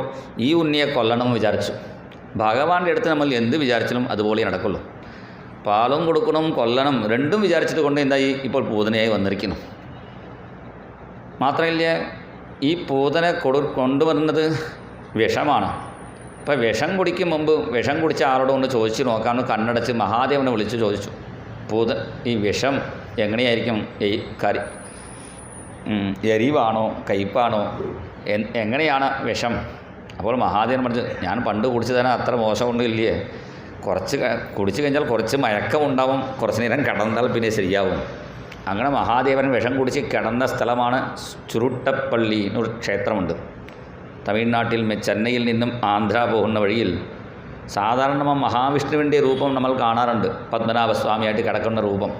A: ഈ ഉണ്ണിയെ കൊല്ലണം വിചാരിച്ചു. ഭഗവാന്റെ അടുത്ത് നമ്മൾ എന്ത് വിചാരിച്ചാലും അതുപോലെ നടക്കുള്ളൂ. പാലും കൊടുക്കണം കൊല്ലണം രണ്ടും വിചാരിച്ചത് കൊണ്ട് എന്തായി ഇപ്പോൾ പൂതനയായി വന്നിരിക്കുന്നു. മാത്രമല്ല ഈ പൂതനെ കൊണ്ടുവരുന്നത് വിഷമാണ്. ഇപ്പോൾ വിഷം കുടിക്കും മുമ്പ് വിഷം കുടിച്ച ആളോട് ചോദിച്ചു നോക്കാമെന്ന് കണ്ണടച്ച് മഹാദേവനെ വിളിച്ച് ചോദിച്ചു, ഈ വിഷം എങ്ങനെയായിരിക്കും എരിവാണോ കയ്പ്പാണോ എങ്ങനെയാണ് വിഷം? അപ്പോൾ മഹാദേവൻ പറഞ്ഞു, ഞാൻ പണ്ട് കുടിച്ചു തന്നെ അത്ര മോശമൊന്നും ഇല്ലേ, കുറച്ച് കുടിച്ചു കഴിഞ്ഞാൽ കുറച്ച് മയക്കമുണ്ടാവും, കുറച്ച് നേരം കിടന്നാൽ പിന്നെ ശരിയാവും. അങ്ങനെ മഹാദേവൻ വിഷം കുടിച്ച് കിടന്ന സ്ഥലമാണ് ചുരുട്ടപ്പള്ളി എന്നൊരു ക്ഷേത്രമുണ്ട്. തമിഴ്നാട്ടിൽ ചെന്നൈയിൽ നിന്നും ആന്ധ്ര പോകുന്ന വഴിയിൽ സാധാരണ മഹാവിഷ്ണുവിൻ്റെ രൂപം നമ്മൾ കാണാറുണ്ട്, പത്മനാഭസ്വാമിയായിട്ട് കിടക്കുന്ന രൂപം.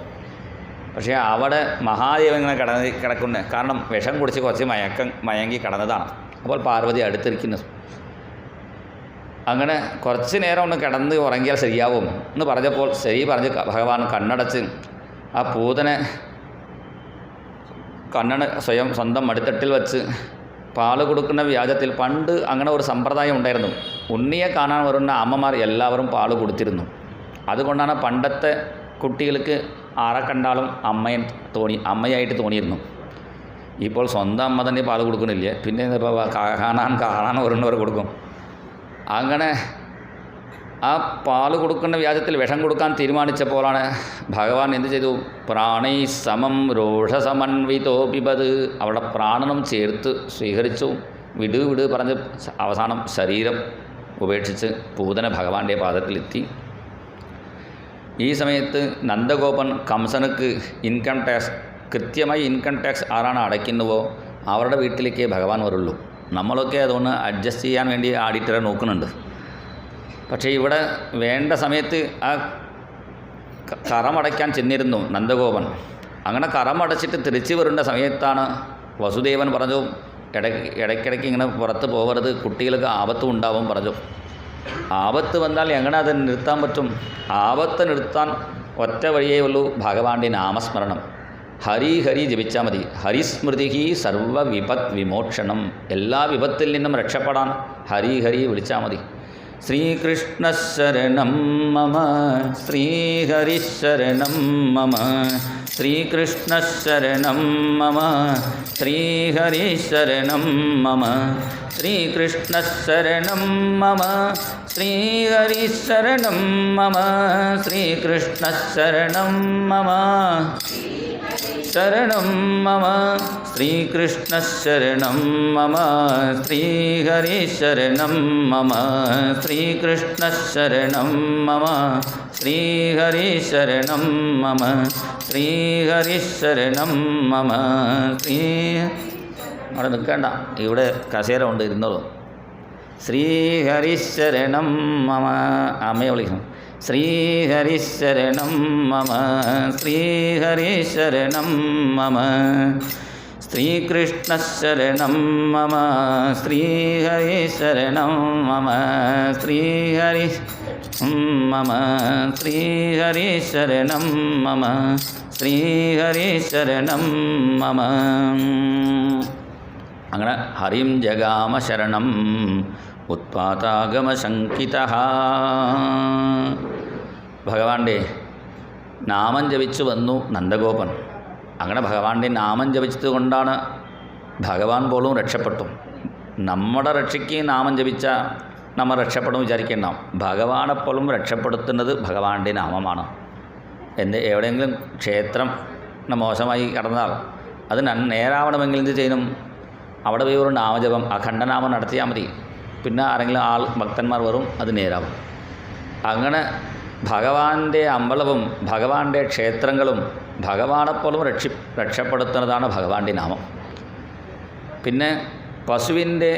A: പക്ഷേ അവിടെ മഹാദേവൻ ഇങ്ങനെ കിടക്കുന്ന കാരണം വിഷം കുടിച്ച് കുറച്ച് മയങ്ങി കിടന്നതാണ്. അപ്പോൾ പാർവതി അടുത്തിരിക്കുന്നു. അങ്ങനെ കുറച്ച് നേരം ഒന്ന് കിടന്ന് ഉറങ്ങിയാൽ ശരിയാവും എന്ന് പറഞ്ഞപ്പോൾ ശരി പറഞ്ഞ് ഭഗവാൻ കണ്ണടച്ച് ആ പൂതനെ കണ്ണന് സ്വന്തം മടിത്തട്ടിൽ വച്ച് പാല് കൊടുക്കുന്ന വ്യാജത്തിൽ പണ്ട് അങ്ങനെ ഒരു സമ്പ്രദായം ഉണ്ടായിരുന്നു. ഉണ്ണിയെ കാണാൻ വരുന്ന അമ്മമാർ എല്ലാവരും പാല് കൊടുത്തിരുന്നു. അതുകൊണ്ടാണ് പണ്ടത്തെ കുട്ടികൾക്ക് ആരെ കണ്ടാലും അമ്മയായിട്ട് തോന്നിയിരുന്നു. ഇപ്പോൾ സ്വന്തം അമ്മ തന്നെ പാല് കൊടുക്കണില്ലേ, പിന്നെ ഇപ്പോൾ കാണാൻ വരുന്നവർ കൊടുക്കും. അങ്ങനെ ആ പാല് കൊടുക്കുന്ന വ്യാജത്തിൽ വിഷം കൊടുക്കാൻ തീരുമാനിച്ചപ്പോഴാണ് ഭഗവാൻ എന്ത് ചെയ്തു? പ്രാണൈ സമം രോഷസമന്വിതോ പിബത്. അവിടെ പ്രാണനും ചേർത്ത് സ്വീകരിച്ചു. വിട് പറഞ്ഞ് അവസാനം ശരീരം ഉപേക്ഷിച്ച് പൂതന ഭഗവാന്റെ പാദത്തിലെത്തി. ഈ സമയത്ത് നന്ദഗോപൻ കംസനക്ക് കൃത്യമായി ഇൻകം ടാക്സ് ആരാണ് അടയ്ക്കുന്നുവോ അവരുടെ വീട്ടിലേക്കേ ഭഗവാൻ വരുള്ളൂ. നമ്മളൊക്കെ അതുകൊണ്ട് അഡ്ജസ്റ്റ് ചെയ്യാൻ വേണ്ടി ആഡിറ്ററെ നോക്കുന്നുണ്ട്. പക്ഷേ ഇവിടെ വേണ്ട സമയത്ത് ആ കറമടയ്ക്കാൻ ചെന്നിരുന്നു നന്ദഗോപൻ. അങ്ങനെ കറമടച്ചിട്ട് തിരിച്ചു വരേണ്ട സമയത്താണ് വസുദേവൻ പറഞ്ഞു, ഇടയ്ക്കിടയ്ക്ക് ഇങ്ങനെ പുറത്ത് പോകരുത്, കുട്ടികൾക്ക് ആപത്തും ഉണ്ടാവും പറഞ്ഞു. ആപത്ത് വന്നാൽ എങ്ങനെ അത് നിർത്താൻ പറ്റും? ആപത്ത് നിർത്താൻ ഒറ്റ വഴിയേ ഉള്ളൂ, ഭഗവാന്റെ നാമസ്മരണം. ഹരി ജപിച്ചാൽ മതി. ഹരിസ്മൃതി സർവവിപത് വിമോക്ഷണം. എല്ലാ വിപത്തിൽ നിന്നും രക്ഷപ്പെടാൻ ഹരി വിളിച്ചാൽ മതി. ശ്രീകൃഷ്ണശരണം മമ ശ്രീഹരിശരണം മമ ശ്രീകൃഷ്ണശരണം മമ ശ്രീഹരിശരണം മമ ശ്രീകൃഷ്ണശരണം മമ ശ്രീഹരിശരണം മമ ശ്രീകൃഷ്ണശരണം മമ ശരണം മമ ശ്രീകൃഷ്ണശരണം മമ ശ്രീഹരിശരണം മമ ശ്രീകൃഷ്ണശരണം മമ ശ്രീഹരിശരണം മമ ശ്രീഹരിശരണം മമ അവിടെ നിൽക്കേണ്ട, ഇവിടെ കസേര ഉണ്ട്, ഇരുന്നോളൂ. ശ്രീഹരിശരണം മമ അമ്മയെ വിളിക്കണം. ശ്രീഹരിശരണം മമ ശ്രീഹരിശരണം മമ ശ്രീകൃഷ്ണശരണം മമ ശ്രീഹരിശരണം മമ ശ്രീഹരി മമ ശ്രീഹരിശരണം മമ ശ്രീഹരിശരണം മമ. അങ്ങനെ ഹരിം ജഗാമ ശരണം ഉത്പാതാഗമശങ്കിതഃ. ഭഗവാന്റെ നാമം ജപിച്ചു വന്നു നന്ദഗോപൻ. അങ്ങനെ ഭഗവാന്റെ നാമം ജപിച്ചത് കൊണ്ടാണ് ഭഗവാൻ പോലും രക്ഷപ്പെട്ടു. നമ്മുടെ രക്ഷയ്ക്ക് നാമം ജപിച്ച നമ്മൾ രക്ഷപ്പെടും വിചാരിക്കേണ്ട. ഭഗവാനെപ്പോലും രക്ഷപ്പെടുത്തുന്നത് ഭഗവാന്റെ നാമമാണ്. എവിടെയെങ്കിലും ക്ഷേത്രം മോശമായി കടന്നാൽ അത് നേരാവണമെങ്കിൽ എന്ത് ചെയ്യണം? അവിടെ പോയി ഒരു നാമജപം അഖണ്ഡനാമം നടത്തിയാൽ മതി. പിന്നെ ആരെങ്കിലും ഭക്തന്മാർ വരും, അത് നേരാവും. അങ്ങനെ ഭഗവാന്റെ അമ്പലവും ഭഗവാന്റെ ക്ഷേത്രങ്ങളും ഭഗവാനെപ്പോലും രക്ഷപ്പെടുത്തുന്നതാണ് ഭഗവാന്റെ നാമം. പിന്നെ പശുവിൻ്റെ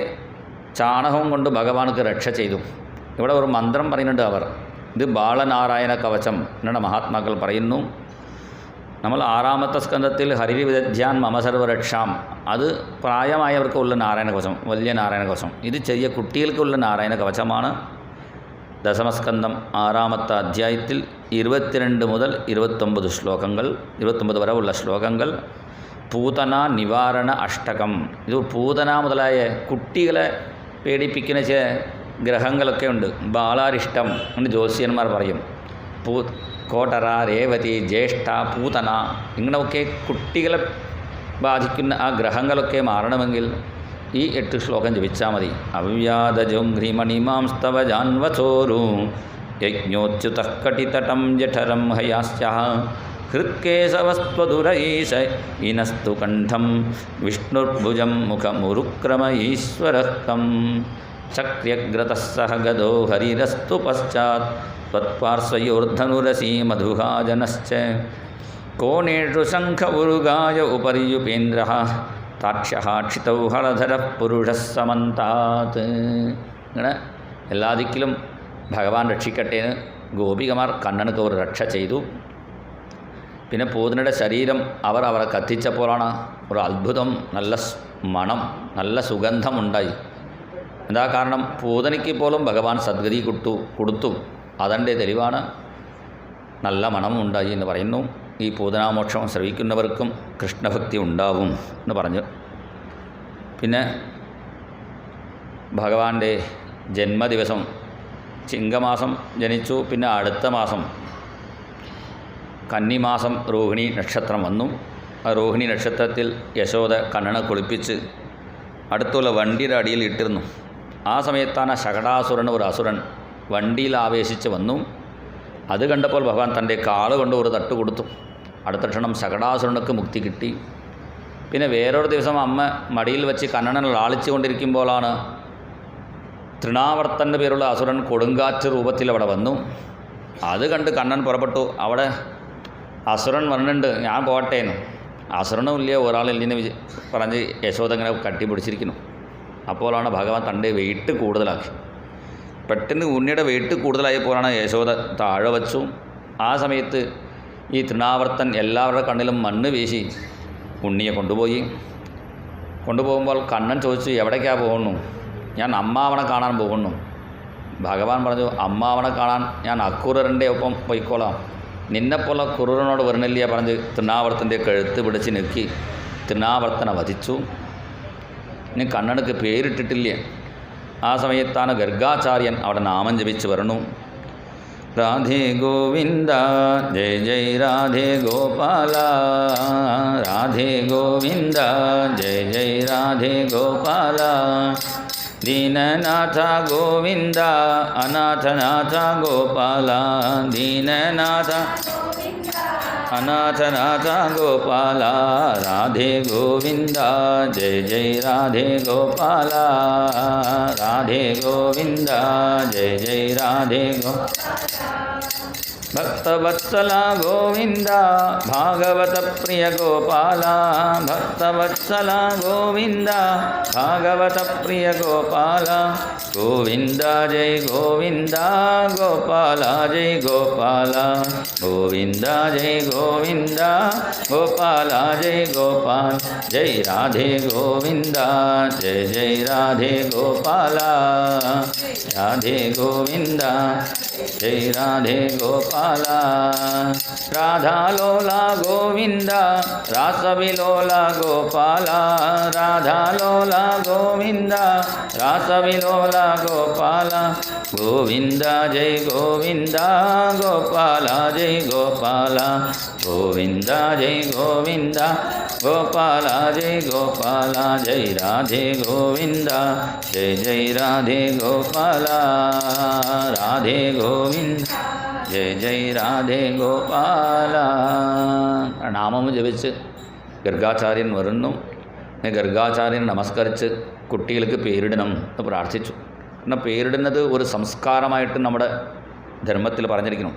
A: ചാണകം കൊണ്ട് ഭഗവാനക്ക് രക്ഷ ചെയ്തു. ഇവിടെ ഒരു മന്ത്രം പറയുന്നുണ്ട് അവർ. ഇത് ബാലനാരായണ കവചം എന്നാണ് മഹാത്മാക്കൾ പറയുന്നു. നമ്മൾ 6ാമത്തെ സ്കന്ധത്തിൽ ഹരിരി വിദധ്യാൻ മമ സർവരക്ഷാം, അത് പ്രായമായവർക്കുള്ള നാരായണ കവചം, വലിയ നാരായണ കവചം. ഇത് ചെറിയ കുട്ടികൾക്കുള്ള നാരായണ കവചമാണ്. ദശമസ്കന്ധം 6ാമത്തെ അധ്യായത്തിൽ 22 മുതൽ 29 ശ്ലോകങ്ങൾ, 29 വരെ ഉള്ള ശ്ലോകങ്ങൾ. പൂതന നിവാരണ അഷ്ടകം. ഇത് പൂതന മുതലായ കുട്ടികളെ പേടിപ്പിക്കുന്ന ചില ഗ്രഹങ്ങളൊക്കെ ഉണ്ട്. ബാലാരിഷ്ടം എന്ന് ജ്യോത്സ്യന്മാർ പറയും. കോട്ടറ, രേവതി, ജ്യേഷ്ഠ, പൂതന, ഇങ്ങനെയൊക്കെ കുട്ടികളെ ബാധിക്കുന്ന ആ ഗ്രഹങ്ങളൊക്കെ മാറണമെങ്കിൽ ഈ 8 ശ്ലോകം ജപിച്ചാൽ മതി. അവ്യാദജുംഘ്രിമണിമാംസ്തവ ജാൻവചോരു യജ്ഞോച്യുതഃ കടിതടം ജഠരം ഹയാസ്യഃ ഹൃത്കേശവസ്ത്വദുരൈശ ഇനസ്തു കണ്ഠം വിഷ്ണുർഭുജം മുഖമുരുക്രമ ഈശ്വരഃ കം ചക്ര്യഗ്രതഃ സഹ ഗദോ ഹരിരസ്തു പശ്ചാത് ത്വത്പാർശ്വയോർധനുരസീ മധുഹാജനശ്ച കോണേഷു ശംഖ ഉരുഗായ ഉപര്യുപേന്ദ്രഃ താക്ഷ്യഃ ക്ഷിതൗ ഹളധരഃ പുരുഷഃ സമന്താത്. ഇങ്ങനെ എല്ലാ ദിക്കിലും ഭഗവാൻ രക്ഷിക്കട്ടെ എന്ന് ഗോപികമാർ കണ്ണനക്ക് ഒരു രക്ഷ ചെയ്തു. പിന്നെ പൂതനയുടെ ശരീരം അവരെ കത്തിച്ചപ്പോഴാണ് ഒരു അത്ഭുതം, നല്ല മണം, നല്ല സുഗന്ധമുണ്ടായി. എന്താ കാരണം? പൂതനയ്ക്ക് പോലും ഭഗവാൻ സദ്ഗതി കൊടുത്തു. അതിൻ്റെ തെളിവാണ് നല്ല മണമുണ്ടായി എന്ന് പറയുന്നു. ഈ പൂതനാമോക്ഷം ശ്രവിക്കുന്നവർക്കും കൃഷ്ണഭക്തി ഉണ്ടാവും എന്ന് പറഞ്ഞു. പിന്നെ ഭഗവാന്റെ ജന്മദിവസം ചിങ്ങമാസം ജനിച്ചു. പിന്നെ അടുത്ത മാസം കന്നിമാസം രോഹിണി നക്ഷത്രം വന്നു. ആ രോഹിണി നക്ഷത്രത്തിൽ യശോദ കണ്ണനെ കുളിപ്പിച്ച് അടുത്തുള്ള വണ്ടിയുടെ അടിയിൽ ഇട്ടിരുന്നു. ആ സമയത്താണ് ശകടാസുരൻ, ഒരു അസുരൻ വണ്ടിയിൽ ആവേശിച്ച് വന്നു. അത് കണ്ടപ്പോൾ ഭഗവാൻ തൻ്റെ കാളുകൊണ്ട് ഒരു തട്ട് കൊടുത്തു. അടുത്ത ക്ഷണം ശകടാസുരനക്ക് മുക്തി കിട്ടി. പിന്നെ വേറൊരു ദിവസം അമ്മ മടിയിൽ വെച്ച് കണ്ണനെ ലാളിച്ചു കൊണ്ടിരിക്കുമ്പോഴാണ് തൃണാവർത്തൻ്റെ പേരുള്ള അസുരൻ കൊടുങ്കാറ്റ് രൂപത്തിൽ അവിടെ വന്നു. അത് കണ്ട് കണ്ണൻ പുറപ്പെട്ടു. അവിടെ അസുരൻ വന്നിട്ടുണ്ട്, ഞാൻ പോട്ടേന്നു. അസുരനും ഇല്ല, ഒരാളില്ലെന്ന് പറഞ്ഞ് യശോദ ഇങ്ങനെ കട്ടിപ്പിടിച്ചിരിക്കുന്നു. അപ്പോഴാണ് ഭഗവാൻ തൻ്റെ വെയിറ്റ് കൂടുതലാക്കി. പെട്ടെന്ന് ഉണ്ണിയുടെ വെയിറ്റ് കൂടുതലായപ്പോഴാണ് യശോദ താഴെ വച്ചു. ആ സമയത്ത് ഈ തൃണാവർത്തൻ എല്ലാവരുടെ കണ്ണിലും മണ്ണ് വീശി ഉണ്ണിയെ കൊണ്ടുപോകുമ്പോൾ കണ്ണൻ ചോദിച്ചു, എവിടേക്കാണ് പോകുന്നു? ഞാൻ അമ്മാവനെ കാണാൻ പോകുന്നു. ഭഗവാൻ പറഞ്ഞു, അമ്മാവനെ കാണാൻ ഞാൻ അക്രൂരൻ്റെ ഒപ്പം പോയിക്കോളാം, നിന്നെപ്പോലെ ക്രൂരനോട് വരണില്ല പറഞ്ഞ് തൃണാവർത്തൻ്റെ കഴുത്ത് പിടിച്ച് നിൽക്കി തൃണാവർത്തനെ വധിച്ചു. ഇനി കണ്ണനക്ക് പേരിട്ടിട്ടില്ല. ആ സമയത്താണ് ഗർഗാചാര്യൻ അവിടെ നാമം ജപിച്ച് വരണു. राधे गोविंद जय जय राधे गोपाल राधे गोविंद जय जय राधे गोपाल दीननाथ गोविंद अनाथनाथ गोपाल दीननाथ अनाथनाथ गोपाल राधे गोविंद जय जय राधे गोपाल राधे गोविंद जय जय राधे भक्तवत्सला गोविंद भागवत प्रिय गोपाल भक्तवत्सला गोविंद भागवत प्रिय गोपाल गोविंद जय गोविंद गोपाल जय गोपाल गोविंद जय गोविंद गोपाल जय गोपाल जय राधे गोविंद जय जय राधे गोपाल राधे गोविंद जय राधे गोपाल राधा लोला गोविंद रासविलोला गोपाल राधा लोला गोविंद रासविलोला गोपाल गोविंद जय गोविंद गोपाल जय गोपाल गोविंद जय गोविंद गोपाल जय गोपाल जय राधे गोविंद जय जय राधे गोपाल राधे गोविंद ജയ ജയ രാധേ ഗോപാല. നാമം ജപിച്ച് ഗർഗാചാര്യൻ വരുന്നു. ഗർഗാചാര്യൻ നമസ്കരിച്ച് കുട്ടികൾക്ക് പേരിടണം എന്ന് പ്രാർത്ഥിച്ചു. കാരണം പേരിടുന്നത് ഒരു സംസ്കാരമായിട്ട് നമ്മുടെ ധർമ്മത്തിൽ പറഞ്ഞിരിക്കണം.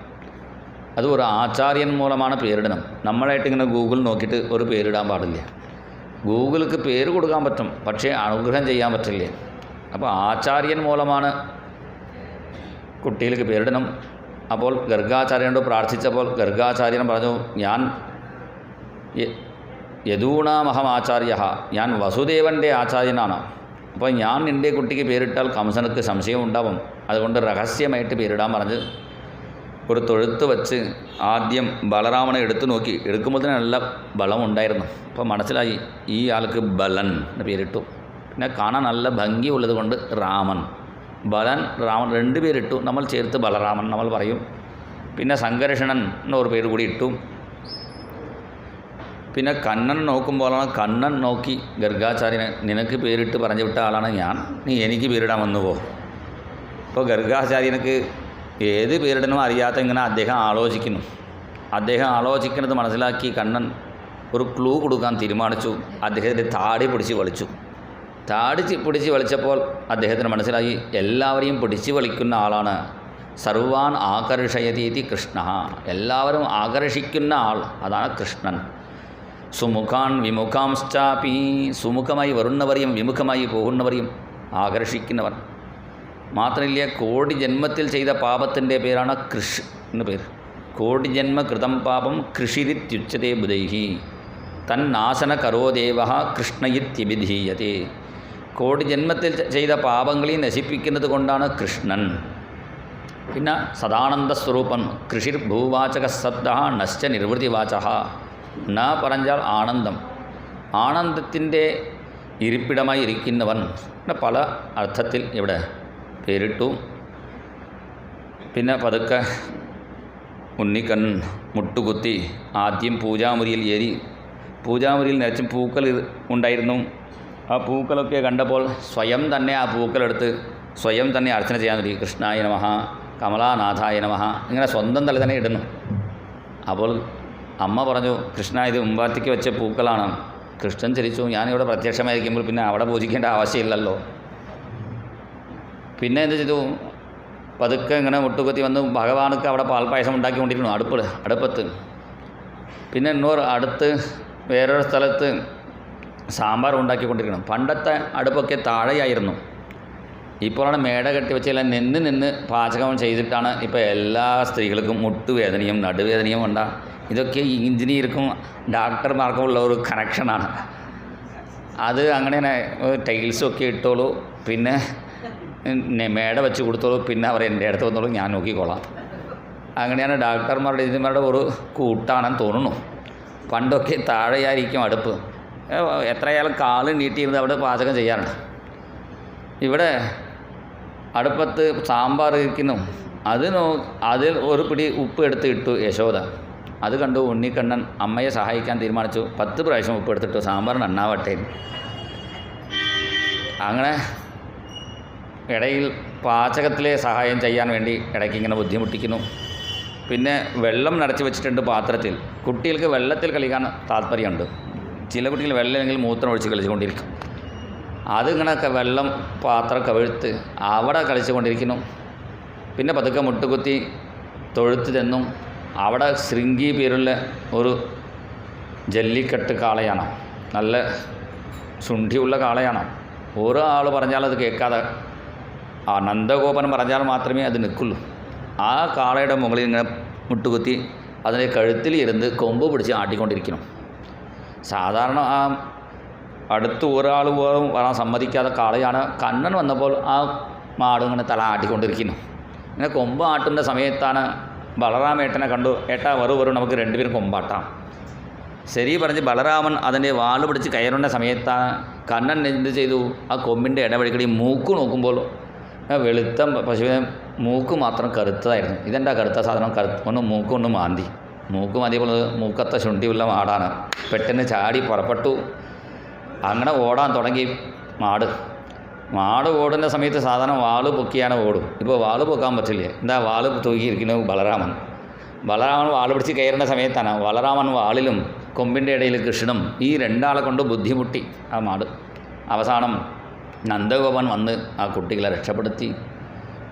A: അത് ഒരു ആചാര്യൻ മൂലമാണ് പേരിടണം. നമ്മളായിട്ട് ഇങ്ങനെ ഗൂഗിൾ നോക്കിയിട്ട് ഒരു പേരിടാൻ പാടില്ല. ഗൂഗിൾക്ക് പേര് കൊടുക്കാൻ പറ്റും, പക്ഷേ അനുഗ്രഹം ചെയ്യാൻ പറ്റില്ല. അപ്പോൾ ആചാര്യൻ മൂലമാണ് കുട്ടികൾക്ക് പേരിടണം. അപ്പോൾ ഗർഗാചാര്യനോട് പ്രാർത്ഥിച്ചപ്പോൾ ഗർഗാചാര്യൻ പറഞ്ഞു, ഞാൻ യദൂണാമഹം ആചാര്യ, ഞാൻ വസുദേവൻ്റെ ആചാര്യനാണ്. അപ്പോൾ ഞാൻ എൻ്റെ കുട്ടിക്ക് പേരിട്ടാൽ കംസനക്ക് സംശയം ഉണ്ടാവും, അതുകൊണ്ട് രഹസ്യമായിട്ട് പേരിടാൻ പറഞ്ഞ് ഒരു തൊഴുത്ത് വച്ച് ആദ്യം ബലറാമനെ എടുത്തു നോക്കി. എടുക്കുമ്പോൾ തന്നെ നല്ല ബലമുണ്ടായിരുന്നു. അപ്പോൾ മനസ്സിലായി ഈ ആൾക്ക് ബലൻ എന്ന് പേരിട്ടു. പിന്നെ കാണാൻ നല്ല ഭംഗിയുള്ളത് കൊണ്ട് രാമൻ, ബലൻ രാമൻ രണ്ട് പേരിട്ടു. നമ്മൾ ചേർത്ത് ബലറാമൻ നമ്മൾ പറയും. പിന്നെ സംഘർഷണൻ എന്നൊരു പേര് കൂടി ഇട്ടു. പിന്നെ കണ്ണൻ നോക്കുമ്പോഴാണ് കണ്ണൻ നോക്കി ഗർഗാചാര്യന്, നിനക്ക് പേരിട്ട് പറഞ്ഞു വിട്ട ആളാണ് ഞാൻ, നീ എനിക്ക് പേരിടാൻ വന്നു പോ. അപ്പോൾ ഗർഗാചാര്യനക്ക് ഏത് പേരിടണം അറിയാത്ത ഇങ്ങനെ അദ്ദേഹം ആലോചിക്കുന്നു. അദ്ദേഹം ആലോചിക്കുന്നത് മനസ്സിലാക്കി കണ്ണൻ ഒരു ക്ലൂ കൊടുക്കാൻ തീരുമാനിച്ചു. അദ്ദേഹത്തിൻ്റെ താടി പിടിച്ച് വലിച്ചു. പിടിച്ച് വലിച്ചപ്പോൾ അദ്ദേഹത്തിന് മനസ്സിലായി എല്ലാവരെയും പിടിച്ച് വലിക്കുന്ന ആളാണ്. സർവാൻ ആകർഷയതീതി കൃഷ്ണ, എല്ലാവരും ആകർഷിക്കുന്ന ആൾ, അതാണ് കൃഷ്ണൻ. സുമുഖാൻ വിമുഖാംശ്ചാപി, സുമുഖമായി വരുന്നവരെയും വിമുഖമായി പോകുന്നവരെയും ആകർഷിക്കുന്നവർ. മാത്രമല്ല, കോടി ജന്മത്തിൽ ചെയ്ത പാപത്തിൻ്റെ പേരാണ് കൃഷ് എന്ന് പേര്. കോടി ജന്മ കൃതം പാപം കൃഷിരിത്യുച്യതേ ബുധൈഹി തന്നാശന കരോദേവ കൃഷ്ണയിത്യഭിധീയതേ. കോടി ജന്മത്തിൽ ചെയ്ത പാപങ്ങളെ നശിപ്പിക്കുന്നത് കൊണ്ടാണ് കൃഷ്ണൻ. പിന്നെ സദാനന്ദ സ്വരൂപൻ. കൃഷിർ ഭൂവാചക ശബ്ദ നശ്ച നിർവൃതിവാച. ന പറഞ്ഞാൽ ആനന്ദം, ആനന്ദത്തിൻ്റെ ഇരിപ്പിടമായി ഇരിക്കുന്നവൻ. പല അർത്ഥത്തിൽ ഇവിടെ പേരിട്ടു. പിന്നെ പതുക്കെ ഉണ്ണിക്കൺ മുട്ടുകുത്തി ആദ്യം പൂജാമുറിയിൽ ഏരി. പൂജാമുറിയിൽ നിറച്ചും പൂക്കൾ ഉണ്ടായിരുന്നു. ആ പൂക്കളൊക്കെ കണ്ടപ്പോൾ സ്വയം തന്നെ ആ പൂക്കളെടുത്ത് സ്വയം തന്നെ അർച്ചന ചെയ്യാൻ തുടങ്ങി. കൃഷ്ണായ നമഃ, കമലാനാഥായ നമഃ, ഇങ്ങനെ സ്വന്തം തല തന്നെ ഇടുന്നു. അപ്പോൾ അമ്മ പറഞ്ഞു, കൃഷ്ണ ഇത് മുമ്പാത്തിക്ക് വെച്ച പൂക്കളാണ്. കൃഷ്ണൻ ചിരിച്ചു, ഞാനിവിടെ പ്രത്യക്ഷമായിരിക്കുമ്പോൾ പിന്നെ അവിടെ പൂജിക്കേണ്ട ആവശ്യമില്ലല്ലോ. പിന്നെ എന്ത് ചെയ്തു, പതുക്കെ ഇങ്ങനെ മുട്ടുകുത്തി വന്ന് ഭഗവാനക്ക് അവിടെ പാൽപ്പായസം ഉണ്ടാക്കിക്കൊണ്ടിരുന്നു അടുപ്പത്ത്. പിന്നെ അടുത്ത് വേറൊരു സ്ഥലത്ത് സാമ്പാർ ഉണ്ടാക്കിക്കൊണ്ടിരിക്കണം. പണ്ടത്തെ അടുപ്പൊക്കെ താഴെയായിരുന്നു. ഇപ്പോഴാണ് മേട കെട്ടി വെച്ചെല്ലാം നിന്ന് പാചകം ചെയ്തിട്ടാണ് ഇപ്പോൾ എല്ലാ സ്ത്രീകൾക്കും മുട്ടുവേദനയും നടുവേദനയും ഉണ്ടാകും. ഇതൊക്കെ എഞ്ചിനീയർക്കും ഡോക്ടർമാർക്കും ഉള്ള ഒരു കണക്ഷനാണ്. അത് അങ്ങനെ ടൈൽസൊക്കെ ഇട്ടോളൂ, പിന്നെ മേട വെച്ച് കൊടുത്തോളൂ, പിന്നെ അവർ എൻ്റെ അടുത്ത് വന്നോളൂ, ഞാൻ നോക്കിക്കോളാം. അങ്ങനെയാണ് ഡോക്ടർമാരുടെ എഞ്ചിനീയർമാരുടെ ഒരു കൂട്ടാണെന്ന് തോന്നുന്നു. പണ്ടൊക്കെ താഴെയായിരിക്കും അടുപ്പ്. എത്രയാലും കാല് നീട്ടിയിരുന്ന് അവിടെ പാചകം ചെയ്യാറുണ്ട്. ഇവിടെ അടുപ്പത്ത് സാമ്പാർ ഇരിക്കുന്നു. അതിൽ ഒരു പിടി ഉപ്പ് എടുത്ത് ഇട്ടു യശോദ. അത് കണ്ടു ഉണ്ണിക്കണ്ണൻ അമ്മയെ സഹായിക്കാൻ തീരുമാനിച്ചു. 10 പ്രാവശ്യം ഉപ്പ് എടുത്തിട്ടു, സാമ്പാർ നന്നാവട്ടെ. അങ്ങനെ ഇടയിൽ പാചകത്തിലെ സഹായം ചെയ്യാൻ വേണ്ടി ഇടയ്ക്ക് ഇങ്ങനെ ബുദ്ധിമുട്ടിക്കുന്നു. പിന്നെ വെള്ളം നിറച്ച് വെച്ചിട്ടുണ്ട് പാത്രത്തിൽ. കുട്ടികൾക്ക് വെള്ളത്തിൽ കളിക്കാൻ താല്പര്യമുണ്ട്. ചില കുട്ടികൾ വെള്ളമില്ലെങ്കിൽ മൂത്രം ഒഴിച്ച് കളിച്ചുകൊണ്ടിരിക്കും. അതിങ്ങനെയൊക്കെ വെള്ളം പാത്രം കവിഴ്ത്ത് അവിടെ കളിച്ചുകൊണ്ടിരിക്കുന്നു. പിന്നെ പതുക്കെ മുട്ടുകുത്തി തൊഴുത്ത് ചെന്നും അവിടെ ശൃംഗി പേരുള്ള ഒരു ജല്ലിക്കെട്ട് കാളയാണ്. നല്ല ശുണ്ഠിയുള്ള കാളയാണ്. ഓരോ ആൾ പറഞ്ഞാൽ അത് കേൾക്കാതെ ആ നന്ദഗോപൻ പറഞ്ഞാൽ മാത്രമേ അത് നിൽക്കുള്ളൂ. ആ കാളയുടെ മുകളിൽ ഇങ്ങനെ മുട്ടുകുത്തി അതിൻ്റെ കഴുത്തിൽ ഇരുന്ന് കൊമ്പ് പിടിച്ച് ആട്ടിക്കൊണ്ടിരിക്കണം. സാധാരണ ആ അടുത്ത് ഒരാൾ പോലും വരാൻ സമ്മതിക്കാത്ത കാളയാണ്. കണ്ണൻ വന്നപ്പോൾ ആ മാട് ഇങ്ങനെ തല ആട്ടിക്കൊണ്ടിരിക്കുന്നു. ഇങ്ങനെ കൊമ്പ് ആട്ടുന്ന സമയത്താണ് ബലറാമേട്ടനെ കണ്ടു. ഏട്ടാ വരും നമുക്ക് രണ്ടുപേരും കൊമ്പാട്ടാം. ശരി പറഞ്ഞ് ബലരാമൻ അതിൻ്റെ വാൾ പിടിച്ച് കയറുന്ന സമയത്താണ് കണ്ണൻ എന്ത് ചെയ്തു, ആ കൊമ്പിൻ്റെ ഇടവഴിക്കടി മൂക്ക് നോക്കുമ്പോൾ വെളുത്ത പശുവിനെ മൂക്ക് മാത്രം കറുത്തതായിരുന്നു. ഇതെന്താ കറുത്ത സാധനം? ഒന്ന് മൂക്കൊന്ന് മാന്തി. മൂക്ക് മാന്തിയപ്പോൾ മൂക്കത്തെ ശുണ്ഠിയുള്ള മാടാണ്. പെട്ടെന്ന് ചാടി പുറപ്പെട്ടു. അങ്ങനെ ഓടാൻ തുടങ്ങി മാട് ഓടുന്ന സമയത്ത് സാധാരണ വാള് പൊക്കിയാണ് ഓടും. ഇപ്പോൾ വാള് പൊക്കാൻ പറ്റില്ല. എന്താ വാള് തൂക്കിയിരിക്കുന്നു ബലരാമൻ വാള് പിടിച്ച് കയറുന്ന സമയത്താണ് ബലരാമൻ വാളിലും കൊമ്പിൻ്റെ ഇടയിൽ കൃഷ്ണനും ഈ രണ്ടാളെ കൊണ്ട് ബുദ്ധിമുട്ടി ആ മാട്. അവസാനം നന്ദഗോപൻ വന്ന് ആ കുട്ടികളെ രക്ഷപ്പെടുത്തി.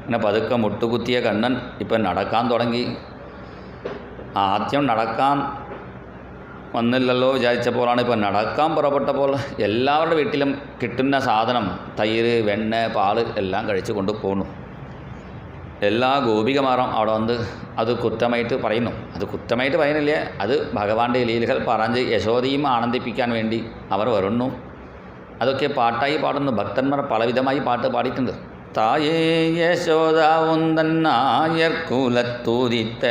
A: അങ്ങനെ പതുക്കെ മുട്ടുകുത്തിയ കണ്ണൻ ഇപ്പം നടക്കാൻ തുടങ്ങി. ആദ്യം നടക്കാൻ വന്നില്ലല്ലോ വിചാരിച്ചപ്പോഴാണ് ഇപ്പം നടക്കാൻ പുറപ്പെട്ടപ്പോൾ എല്ലാവരുടെ വീട്ടിലും കിട്ടുന്ന സാധനം തൈര്, വെണ്ണ, പാല് എല്ലാം കഴിച്ചു കൊണ്ട് പോന്നു. എല്ലാ ഗോപികമാരും അവിടെ വന്ന് അത് കുറ്റമായിട്ട് പറയുന്നു. അത് കുറ്റമായിട്ട് പറയുന്നില്ല, അത് ഭഗവാന്റെ ലീലകൾ പറഞ്ഞ് യശോദയും ആനന്ദിപ്പിക്കാൻ വേണ്ടി അവർ വരുന്നു. അതൊക്കെ പാട്ടായി പാടുന്നു. ഭക്തന്മാർ പലവിധമായി പാട്ട് പാടിയിട്ടുണ്ട്. തായേ യശോദ ഉന്തൻ നായർ കുലത്തൂതിത്ത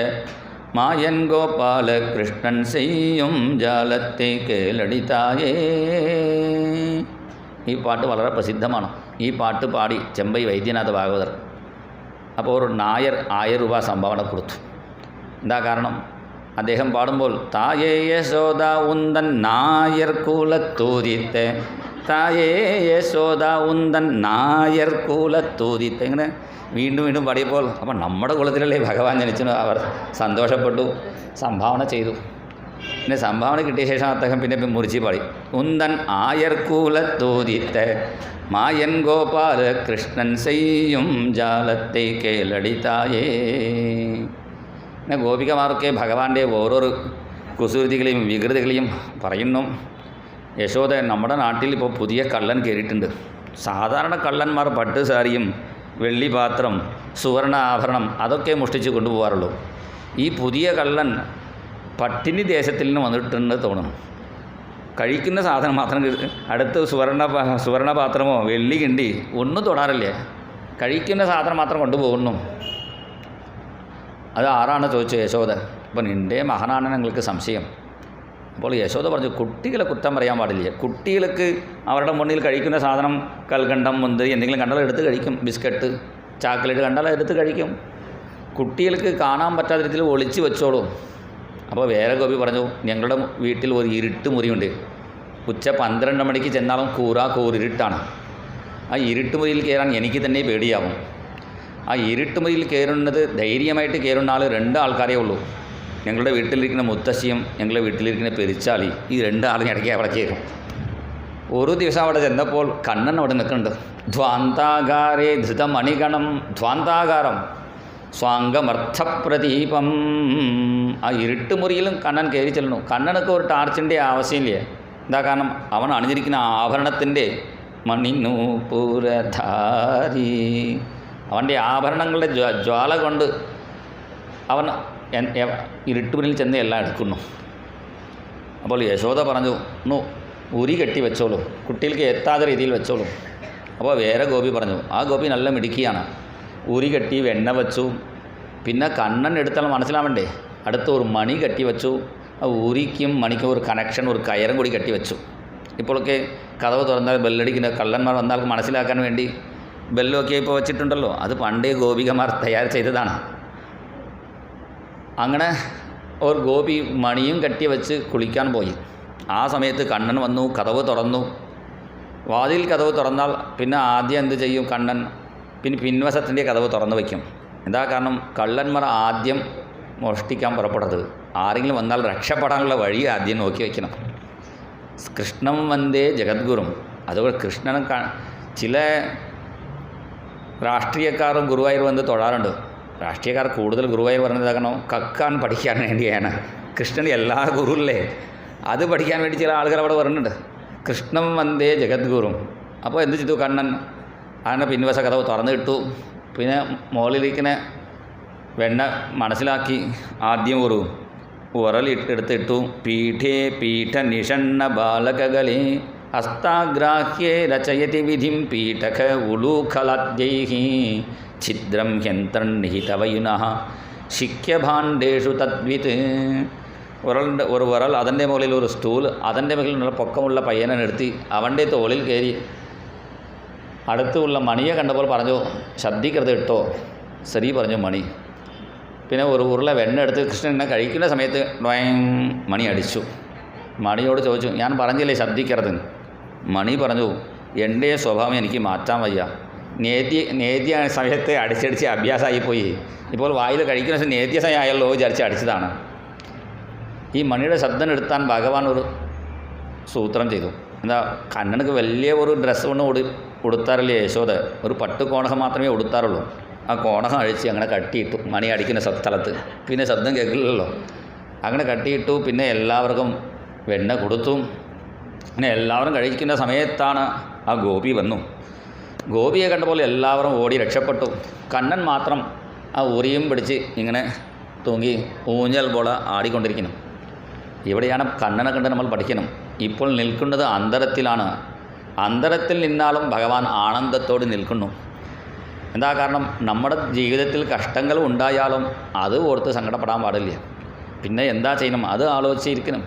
A: മായൻ ഗോപാലകൃഷ്ണൻ ചെയ്യും ജാലത്തെ കേളടി തായേ. ഈ പാട്ട് വളരെ പ്രസിദ്ധമാണ്. ഈ പാട്ട് പാടി ചെമ്പൈ വൈദ്യനാഥ ഭാഗവതർ. അപ്പോൾ ഒരു നായർ 1000 രൂപ സംഭാവന കൊടുത്തു. എന്താ കാരണം? അദ്ദേഹം പാടുമ്പോൾ തായേ യശോദ ഉന്തൻ നായർ കുലത്തൂതിത്ത, തായേ യശോദ ഉന്തൻ നായർ കുലത്തൂതിത്ത, ഇങ്ങനെ വീണ്ടും വീണ്ടും പാടിയപ്പോൾ അപ്പം നമ്മുടെ കുലത്തിലല്ലേ ഭഗവാൻ ജനിച്ചു. അവർ സന്തോഷപ്പെട്ടു, സംഭാവന ചെയ്തു. പിന്നെ സംഭാവന കിട്ടിയ ശേഷം അദ്ദേഹം പിന്നെ മുറിച്ച് പാടി ഉന്തൻ ആയർ കുലത്തൂതിത്ത മായൻ ഗോപാലകൃഷ്ണൻ ചെയ്യും ജാലത്തെ കേളടി തായേ. പിന്നെ ഗോപികമാർക്ക് ഭഗവാന്റെ ഓരോരോ കുസൃതികളെയും വികൃതികളെയും പറയുന്നു. യശോദ, നമ്മുടെ നാട്ടിൽ ഇപ്പോൾ പുതിയ കള്ളൻ കയറിയിട്ടുണ്ട്. സാധാരണ കള്ളന്മാർ പട്ട് സാരിയും വെള്ളി പാത്രം, സുവർണ ആഭരണം അതൊക്കെ മോഷ്ടിച്ച് കൊണ്ടുപോകാറുള്ളൂ. ഈ പുതിയ കള്ളൻ പട്ടിണി ദേശത്തിൽ നിന്ന് വന്നിട്ടുണ്ട് തോന്നുന്നു. കഴിക്കുന്ന സാധനം മാത്രം അടുത്ത് സുവർണ പാത്രമോ വെള്ളി കിണ്ടി ഒന്നും തൊടാറില്ല. കഴിക്കുന്ന സാധനം മാത്രം കൊണ്ടുപോകുന്നു. അത് ആരാണ് ചോദിച്ചു യശോദ. അപ്പം നിൻ്റെ മകനാണ് ഞങ്ങൾക്ക് സംശയം. അപ്പോൾ യശോദ പറഞ്ഞു, കുട്ടികളെ കുറ്റം പറയാൻ പാടില്ല. കുട്ടികൾക്ക് അവരുടെ മുന്നിൽ കഴിക്കുന്ന സാധനം കൽക്കണ്ടം, മുന്തിരി എന്തെങ്കിലും കണ്ടാൽ എടുത്ത് കഴിക്കും. ബിസ്ക്കറ്റ്, ചോക്ലേറ്റ് കണ്ടാൽ എടുത്ത് കഴിക്കും. കുട്ടികൾക്ക് കാണാൻ പറ്റാത്ത രീതിയിൽ ഒളിച്ച് വെച്ചോളൂ. അപ്പോൾ വേറെ ഗോപി പറഞ്ഞു, ഞങ്ങളുടെ വീട്ടിൽ ഒരു ഇരുട്ട് മുറിയുണ്ട്. ഉച്ച 12 മണിക്ക് ചെന്നാലും കൂരിരുട്ടാണ്. ആ ഇരുട്ട് മുറിയിൽ കയറാൻ എനിക്ക് തന്നെ പേടിയാവും. ആ ഇരുട്ട് മുറിയിൽ കയറുന്നത് ധൈര്യമായിട്ട് കയറുന്ന ആൾ 2 ആൾക്കാരേ ഉള്ളൂ. ഞങ്ങളുടെ വീട്ടിലിരിക്കുന്ന മുത്തശ്ശിയും ഞങ്ങളുടെ വീട്ടിലിരിക്കുന്ന പെരിച്ചാളി, ഈ 2 ആളും ഇടയ്ക്ക് അവിടെ കയറും. ഒരു ദിവസം അവിടെ ചെന്നപ്പോൾ കണ്ണൻ അവിടെ നിൽക്കുന്നുണ്ട്. ധ്വാന്താകാരേ ധൃതമണിഗണം, ധ്വാന്താകാരം സ്വാംഗമർത്ഥപ്രദീപം. ആ ഇരുട്ടുമുറിയിലും കണ്ണൻ കയറി ചെല്ലണു. കണ്ണനൊക്കെ ഒരു ടാർച്ചിൻ്റെ ആവശ്യമില്ല. എന്താ കാരണം? അവൻ അണിഞ്ഞിരിക്കുന്ന ആഭരണത്തിൻ്റെ മണിനൂപുരധാരി, അവൻ്റെ ആഭരണങ്ങളുടെ ജ്വാല കൊണ്ട് അവൻ ഇരുട്ടുമുറിയിൽ ചെന്ന് എല്ലാം എടുക്കുന്നു. അപ്പോൾ യശോദ പറഞ്ഞു, ഉരി കെട്ടി വെച്ചോളൂ, കുട്ടികൾക്ക് എത്താത്ത രീതിയിൽ വെച്ചോളൂ. അപ്പോൾ വേറെ ഗോപി പറഞ്ഞു, ആ ഗോപി നല്ല മിടുക്കിയാണ്. ഉരി കെട്ടി വെണ്ണ വെച്ചു. പിന്നെ കണ്ണൻ എടുത്താൽ മനസ്സിലാവണ്ടേ, അടുത്ത് ഒരു മണി കെട്ടി വെച്ചു. ആ ഉരിക്കും മണിക്കും ഒരു കണക്ഷൻ, ഒരു കയറും കൂടി കെട്ടി വെച്ചു. ഇപ്പോഴൊക്കെ കതവ് തുറന്നാൽ ബെല്ലടിക്കുന്ന കള്ളന്മാർ വന്നാൽ മനസ്സിലാക്കാൻ വേണ്ടി ബെല്ലൊക്കെ ഇപ്പോൾ വച്ചിട്ടുണ്ടല്ലോ, അത് പണ്ടേ ഗോപികമാർ തയ്യാർ ചെയ്തതാണ്. അങ്ങനെ ഒരു ഗോപി മണിയും കെട്ടി വെച്ച് കുളിക്കാൻ പോയി. ആ സമയത്ത് കണ്ണൻ വന്നു, കതവ് തുറന്നു. വാതിൽ കതവ് തുറന്നാൽ പിന്നെ ആദ്യം എന്ത് ചെയ്യും കണ്ണൻ? പിൻവശത്തിൻ്റെ കതവ് തുറന്നു വയ്ക്കും. എന്താ കാരണം? കള്ളന്മാർ ആദ്യം മോഷ്ടിക്കാൻ പുറപ്പെടുന്നത്. ആരെങ്കിലും വന്നാൽ രക്ഷപ്പെടാനുള്ള വഴി ആദ്യം നോക്കി വയ്ക്കണം. കൃഷ്ണം വന്ദേ ജഗദ്ഗുരും. അതുകൊണ്ട് കൃഷ്ണൻ ചില രാഷ്ട്രീയക്കാരും ഗുരുവായൂർ വന്ന് തൊഴാറുണ്ട്. രാഷ്ട്രീയക്കാർ കൂടുതൽ ഗുരുവായൂർ പറഞ്ഞത് കാരണം കക്കാൻ പഠിക്കാൻ വേണ്ടിയാണ്. കൃഷ്ണൻ എല്ലാ ഗുരുല്ലേ, അത് പഠിക്കാൻ വേണ്ടി ചില ആളുകൾ അവിടെ വരുന്നുണ്ട്. കൃഷ്ണം വന്ദേ ജഗദ്ഗുരും. അപ്പോൾ എന്ത് ചെയ്തു കണ്ണൻ? അങ്ങനെ പിൻവശ കഥവ് തുറന്നിട്ടു. പിന്നെ മുകളിലിരിക്കുന്ന വെണ്ണ മനസ്സിലാക്കി ആദ്യം ഒരു ഉരൽ എടുത്തിട്ടു. പീഠേ പീഠ നിഷണ്ണ ബാലകകളെ ഹസ്താഗ്രാഹ്യേ രചയതി വിധിം പീഠക ഉലൂഖലാദ്യൈഹി ഛിദ്രം ഹ്യന്ത്രന്നിഹിതവയുനഃ ശിഖ്യഭാണ്ഡേഷു തദ്വിത്. ഒരു വിരൽ, അതിൻ്റെ മുകളിൽ ഒരു സ്റ്റൂൾ, അതിൻ്റെ മുകളിലുള്ള പൊക്കമുള്ള പയ്യനെ നിർത്തി അവൻ്റെ തോളിൽ കയറി അടുത്തുള്ള മണിയെ കണ്ടപ്പോൾ പറഞ്ഞു, ശ്രദ്ധിക്കരുത് കേട്ടോ. ശരി പറഞ്ഞു മണി. പിന്നെ ഒരു ഉരുള വെണ്ണ എടുത്ത് കൃഷ്ണനെ കഴിക്കുന്ന സമയത്ത് മണി അടിച്ചു. മണിയോട് ചോദിച്ചു, ഞാൻ പറഞ്ഞില്ലേ ശ്രദ്ധിക്കരുത്? മണി പറഞ്ഞു, എൻ്റെ സ്വഭാവം എനിക്ക് മാറ്റാൻ വയ്യ. നേദ്യ സമയത്ത് അടിച്ചടിച്ച് അഭ്യാസമായിപ്പോയി. ഇപ്പോൾ വായിൽ കഴിക്കുന്ന നേദ്യ സമയമായല്ലോ വിചാരിച്ച് അടിച്ചതാണ്. ഈ മണിയുടെ ശബ്ദം എടുത്താൻ ഭഗവാൻ ഒരു സൂത്രം ചെയ്തു. എന്താ? കണ്ണനക്ക് വലിയ ഒരു ഡ്രസ്സ് കൊണ്ട് ഉടുത്താറില്ലേ യശോദ? ഒരു പട്ട് കോണകം മാത്രമേ ഉടുത്താറുള്ളൂ. ആ കോണകം അഴിച്ച് അങ്ങനെ കട്ടിയിട്ടു മണി അടിക്കുന്ന സ്ഥലത്ത്. പിന്നെ ശബ്ദം കേൾക്കില്ലല്ലോ. അങ്ങനെ കട്ടിയിട്ടു. പിന്നെ എല്ലാവർക്കും വെണ്ണ കൊടുത്തു. പിന്നെ എല്ലാവരും കഴിക്കുന്ന സമയത്താണ് ആ ഗോപി വന്നു. ഗോപിയെ കണ്ടപ്പോൾ എല്ലാവരും ഓടി രക്ഷപ്പെട്ടു. കണ്ണൻ മാത്രം ആ ഉറിയും പിടിച്ച് ഇങ്ങനെ തൂങ്ങി ഊഞ്ഞൽ പോലെ ആടിക്കൊണ്ടിരിക്കുന്നു. ഇവിടെയാണ് കണ്ണനെ കണ്ട് നമ്മൾ പഠിക്കണം. ഇപ്പോൾ നിൽക്കുന്നത് അന്തരത്തിലാണ്. അന്തരത്തിൽ നിന്നാലും ഭഗവാൻ ആനന്ദത്തോട് നിൽക്കുന്നു. എന്താ കാരണം? നമ്മുടെ ജീവിതത്തിൽ കഷ്ടങ്ങൾ ഉണ്ടായാലും അത് ഓർത്ത് സങ്കടപ്പെടാൻ പാടില്ല. പിന്നെ എന്താ ചെയ്യണം? അത് ആലോചിച്ചിരിക്കണം.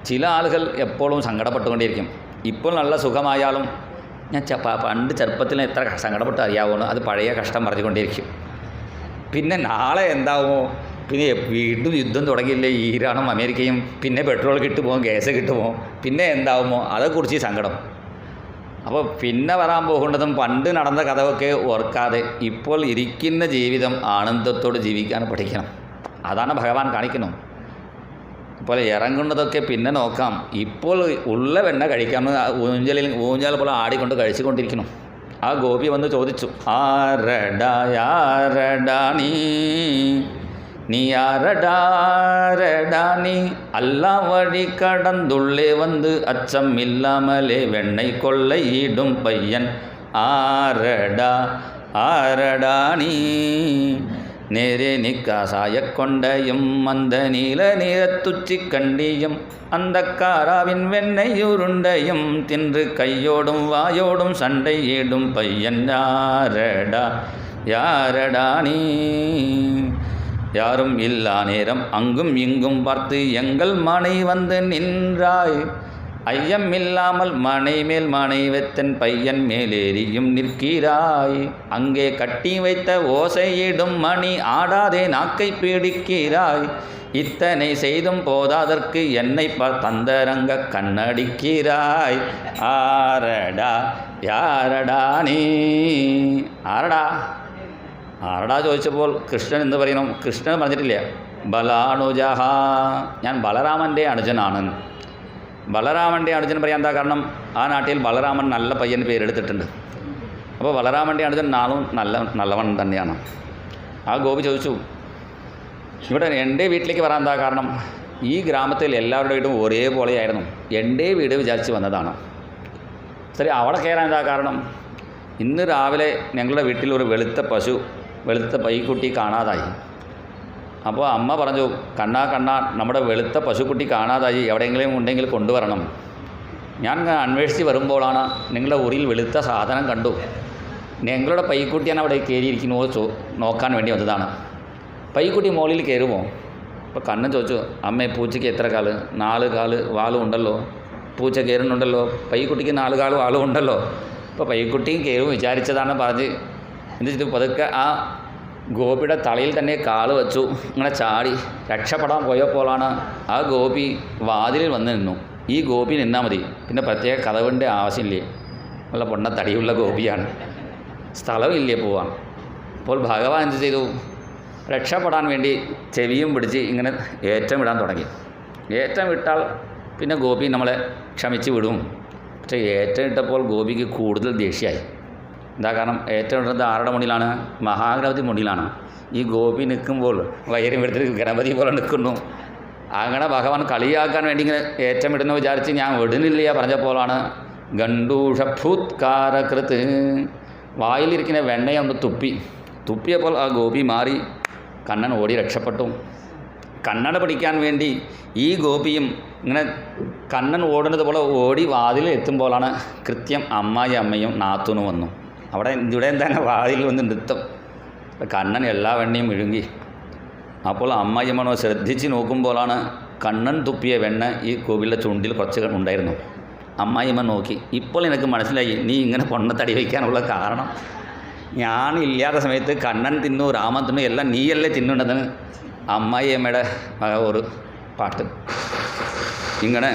A: ചില ആളുകൾ എപ്പോഴും സങ്കടപ്പെട്ടുകൊണ്ടിരിക്കും. ഇപ്പോൾ നല്ല സുഖമായാലും ഞാൻ പണ്ട് ചെറുപ്പത്തിൽ എത്ര സങ്കടപ്പെട്ട് അറിയാവുന്നു, അത് പഴയ കഷ്ടം പറഞ്ഞുകൊണ്ടിരിക്കും. പിന്നെ നാളെ എന്താവുമോ? പിന്നെ വീണ്ടും യുദ്ധം തുടങ്ങിയില്ലേ ഇറാനും അമേരിക്കയും? പിന്നെ പെട്രോൾ കിട്ടുമോ, ഗ്യാസ് കിട്ടുമോ? പിന്നെ എന്താവുമോ? അതേക്കുറിച്ച് സങ്കടം. അപ്പോൾ പിന്നെ വരാൻ പോകുന്നതും പണ്ട് നടന്ന കഥയൊക്കെ ഓർക്കാതെ ഇപ്പോൾ ഇരിക്കുന്ന ജീവിതം ആനന്ദത്തോട് ജീവിക്കാൻ പഠിക്കണം. അതാണ് ഭഗവാൻ കാണിക്കുന്നു. ഇപ്പോൾ ഇറങ്ങുന്നതൊക്കെ പിന്നെ നോക്കാം. ഇപ്പോൾ ഉള്ള വെണ്ണ കഴിക്കാമെന്ന് ഊഞ്ഞാൽ പോലെ ആടിക്കൊണ്ട് കഴിച്ചുകൊണ്ടിരിക്കുന്നു. ആ ഗോപി വന്ന് ചോദിച്ചു, ആരടാ നീ ആരടാ നീ അല്ല വഴി കടന്നുള്ളേ வந்து அச்சம் இல்லாமலே வெண்ணை கொள்ளையிடும் பையன் ஆரடா நீ നേരെ നിക്കാസായ കൊണ്ടയും മന്ദ നീല നിറത്തുച്ചി കണ്ടിയും അന്തക്കാരാവിൻ വെണ്ണയുരുണ്ടയും തിன்று കയ്യോടും വായോടും സണ്ടയിടും പയ്യൻ யாரடா நீ. யாரும் இல்லா நேரம் அங்கும் இங்கும் பார்த்து எங்கள் மனை வந்து நின்றாய். ஐயம் இல்லாமல் மனை மேல் மனை வைத்தன் பையன் மேலேறியும் நிற்கிறாய். அங்கே கட்டி வைத்த ஓசையிடும் மணி ஆடாதே நாக்கை பிடிக்கிறாய். இத்தனை செய்தும் போதாதற்கு என்னை தந்தரங்க கண்ணடிக்கிறாய். யாரடா നീ. ആരടാ ചോദിച്ചപ്പോൾ കൃഷ്ണൻ എന്ന് പറയണം? കൃഷ്ണൻ പറഞ്ഞിട്ടില്ല, ബലാനുജഹ, ഞാൻ ബലരാമൻ്റെ അനുജനാണ്. ബലരാമൻ്റെ അനുജൻ പറയാൻ എന്താ കാരണം? ആ നാട്ടിൽ ബലരാമൻ നല്ല പയ്യൻ പേരെടുത്തിട്ടുണ്ട്. അപ്പോൾ ബലരാമൻ്റെ അനുജൻ നാളും നല്ലവൻ തന്നെയാണ്. ആ ഗോപി ചോദിച്ചു, ഇവിടെ എൻ്റെ വീട്ടിലേക്ക് വരാൻ എന്താ കാരണം? ഈ ഗ്രാമത്തിൽ എല്ലാവരുടെ വീടും ഒരേപോലെയായിരുന്നു. എൻ്റെ വീട് വിചാരിച്ച് വന്നതാണ്. ശരി, അവിടെ കയറാൻ എന്താ കാരണം? ഇന്ന് രാവിലെ ഞങ്ങളുടെ വീട്ടിൽ ഒരു വെളുത്ത പൈക്കുട്ടി കാണാതായി. അപ്പോൾ അമ്മ പറഞ്ഞു, കണ്ണാ നമ്മുടെ വെളുത്ത പശുക്കുട്ടി കാണാതായി, എവിടെയെങ്കിലും ഉണ്ടെങ്കിൽ കൊണ്ടുവരണം. ഞാൻ അന്വേഷിച്ച് വരുമ്പോഴാണ് നിങ്ങളുടെ ഉറിയിൽ വെളുത്ത സാധനം കണ്ടു. ഞങ്ങളുടെ പൈക്കുട്ടിയാണ് അവിടെ കയറിയിരിക്കുന്നു നോക്കാൻ വേണ്ടി വന്നതാണ്. പൈക്കുട്ടി മുകളിൽ കയറുമോ? അപ്പോൾ കണ്ണൻ ചോദിച്ചു, അമ്മേ പൂച്ചയ്ക്ക് എത്ര കാല്? 4 കാല് വാലും ഉണ്ടല്ലോ. പൂച്ച കയറുന്നുണ്ടല്ലോ. പൈക്കുട്ടിക്ക് 4 കാല് വാലും ഉണ്ടല്ലോ. ഇപ്പോൾ പൈക്കുട്ടിയും കയറും വിചാരിച്ചതാണ് പറഞ്ഞ് എന്ത് ചെയ്തു, പതുക്കെ ആ ഗോപിയുടെ തലയിൽ തന്നെ കാല് വെച്ചു. ഇങ്ങനെ ചാടി രക്ഷപ്പെടാൻ പോയപ്പോഴാണ് ആ ഗോപി വാതിലിൽ വന്ന് നിന്നു. ഈ ഗോപി നിന്നാൽ മതി, പിന്നെ പ്രത്യേക കഥവിൻ്റെ ആവശ്യമില്ലേ, നല്ല പൊണ്ണ തടിയുള്ള ഗോപിയാണ്, സ്ഥലമില്ലേ പോവാൻ. അപ്പോൾ ഭഗവാൻ എന്ത് ചെയ്തു, രക്ഷപ്പെടാൻ വേണ്ടി ചെവിയും പിടിച്ച് ഇങ്ങനെ ഏറ്റം ഇടാൻ തുടങ്ങി. ഏറ്റം ഇട്ടാൽ പിന്നെ ഗോപി നമ്മളെ ക്ഷമിച്ച് വിടും. പക്ഷേ ഏറ്റം ഇട്ടപ്പോൾ ഗോപിക്ക് കൂടുതൽ ദേഷ്യമായി. എന്താ കാരണം, ഏറ്റം ഇടുന്നത് ആരുടെ മുന്നിലാണ്? മഹാഗണപതി മുന്നിലാണ്. ഈ ഗോപി നിൽക്കുമ്പോൾ വൈരം എടുത്തിട്ട് ഗണപതി പോലെ നിൽക്കുന്നു. അങ്ങനെ ഭഗവാൻ കളിയാക്കാൻ വേണ്ടി ഇങ്ങനെ ഏറ്റം ഇടുന്ന വിചാരിച്ച് ഞാൻ വിടുന്നില്ല പറഞ്ഞപ്പോഴാണ് ഗണ്ടൂഷഭൂത്കാരകൃത്ത് വായിലിരിക്കുന്ന വെണ്ണയൊന്ന് തുപ്പിയപ്പോൾ ആ ഗോപി മാറി. കണ്ണൻ ഓടി രക്ഷപ്പെട്ടു. കണ്ണട പിടിക്കാൻ വേണ്ടി ഈ ഗോപിയും ഇങ്ങനെ കണ്ണൻ ഓടുന്നത് പോലെ ഓടി വാതിലിൽ എത്തുമ്പോഴാണ് കൃത്യം അമ്മയും നാത്തൂനും വന്നു. ഇവിടെ എന്താണ് വാതിൽ വന്ന് നൃത്തം. കണ്ണൻ എല്ലാ വെണ്ണയും വിഴുങ്ങി. അപ്പോൾ അമ്മായിയമ്മ ശ്രദ്ധിച്ച് നോക്കുമ്പോഴാണ് കണ്ണൻ തുപ്പിയ വെണ്ണ ഈ കോവിലിൻ്റെ ചുണ്ടിൽ കുറച്ച് ഉണ്ടായിരുന്നു. അമ്മായിയമ്മ നോക്കി, ഇപ്പോൾ എനിക്ക് മനസ്സിലായി നീ ഇങ്ങനെ പൊണ്ണത്തടി വയ്ക്കാനുള്ള കാരണം. ഞാൻ ഇല്ലാത്ത സമയത്ത് കണ്ണൻ തിന്നു, രാമൻ തിന്നു, എല്ലാം നീയല്ലേ തിന്നുണ്ടെന്ന് അമ്മായിയമ്മയുടെ ഒരു പാട്ട്. ഇങ്ങനെ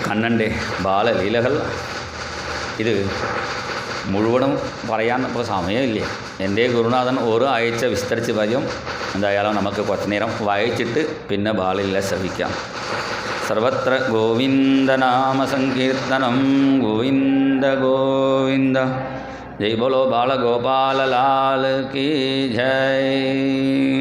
A: കണ്ണൻ്റെ ബാലലീലകൾ ഇത് മുഴുവനും പറയാൻ ഇപ്പോൾ സമയമില്ലേ. എൻ്റെ ഗുരുനാഥൻ ഓരോ ആഴ്ച വിസ്തരിച്ച് പറയും. എന്തായാലും നമുക്ക് കുറച്ച് നേരം വായിച്ചിട്ട് പിന്നെ ബാലലീല ശ്രവിക്കാം. സർവത്ര ഗോവിന്ദനാമ സങ്കീർത്തനം ഗോവിന്ദ ഗോവിന്ദ. ജയ് ബോലോ ബാലഗോപാല ലാൽ കീ ജയ്.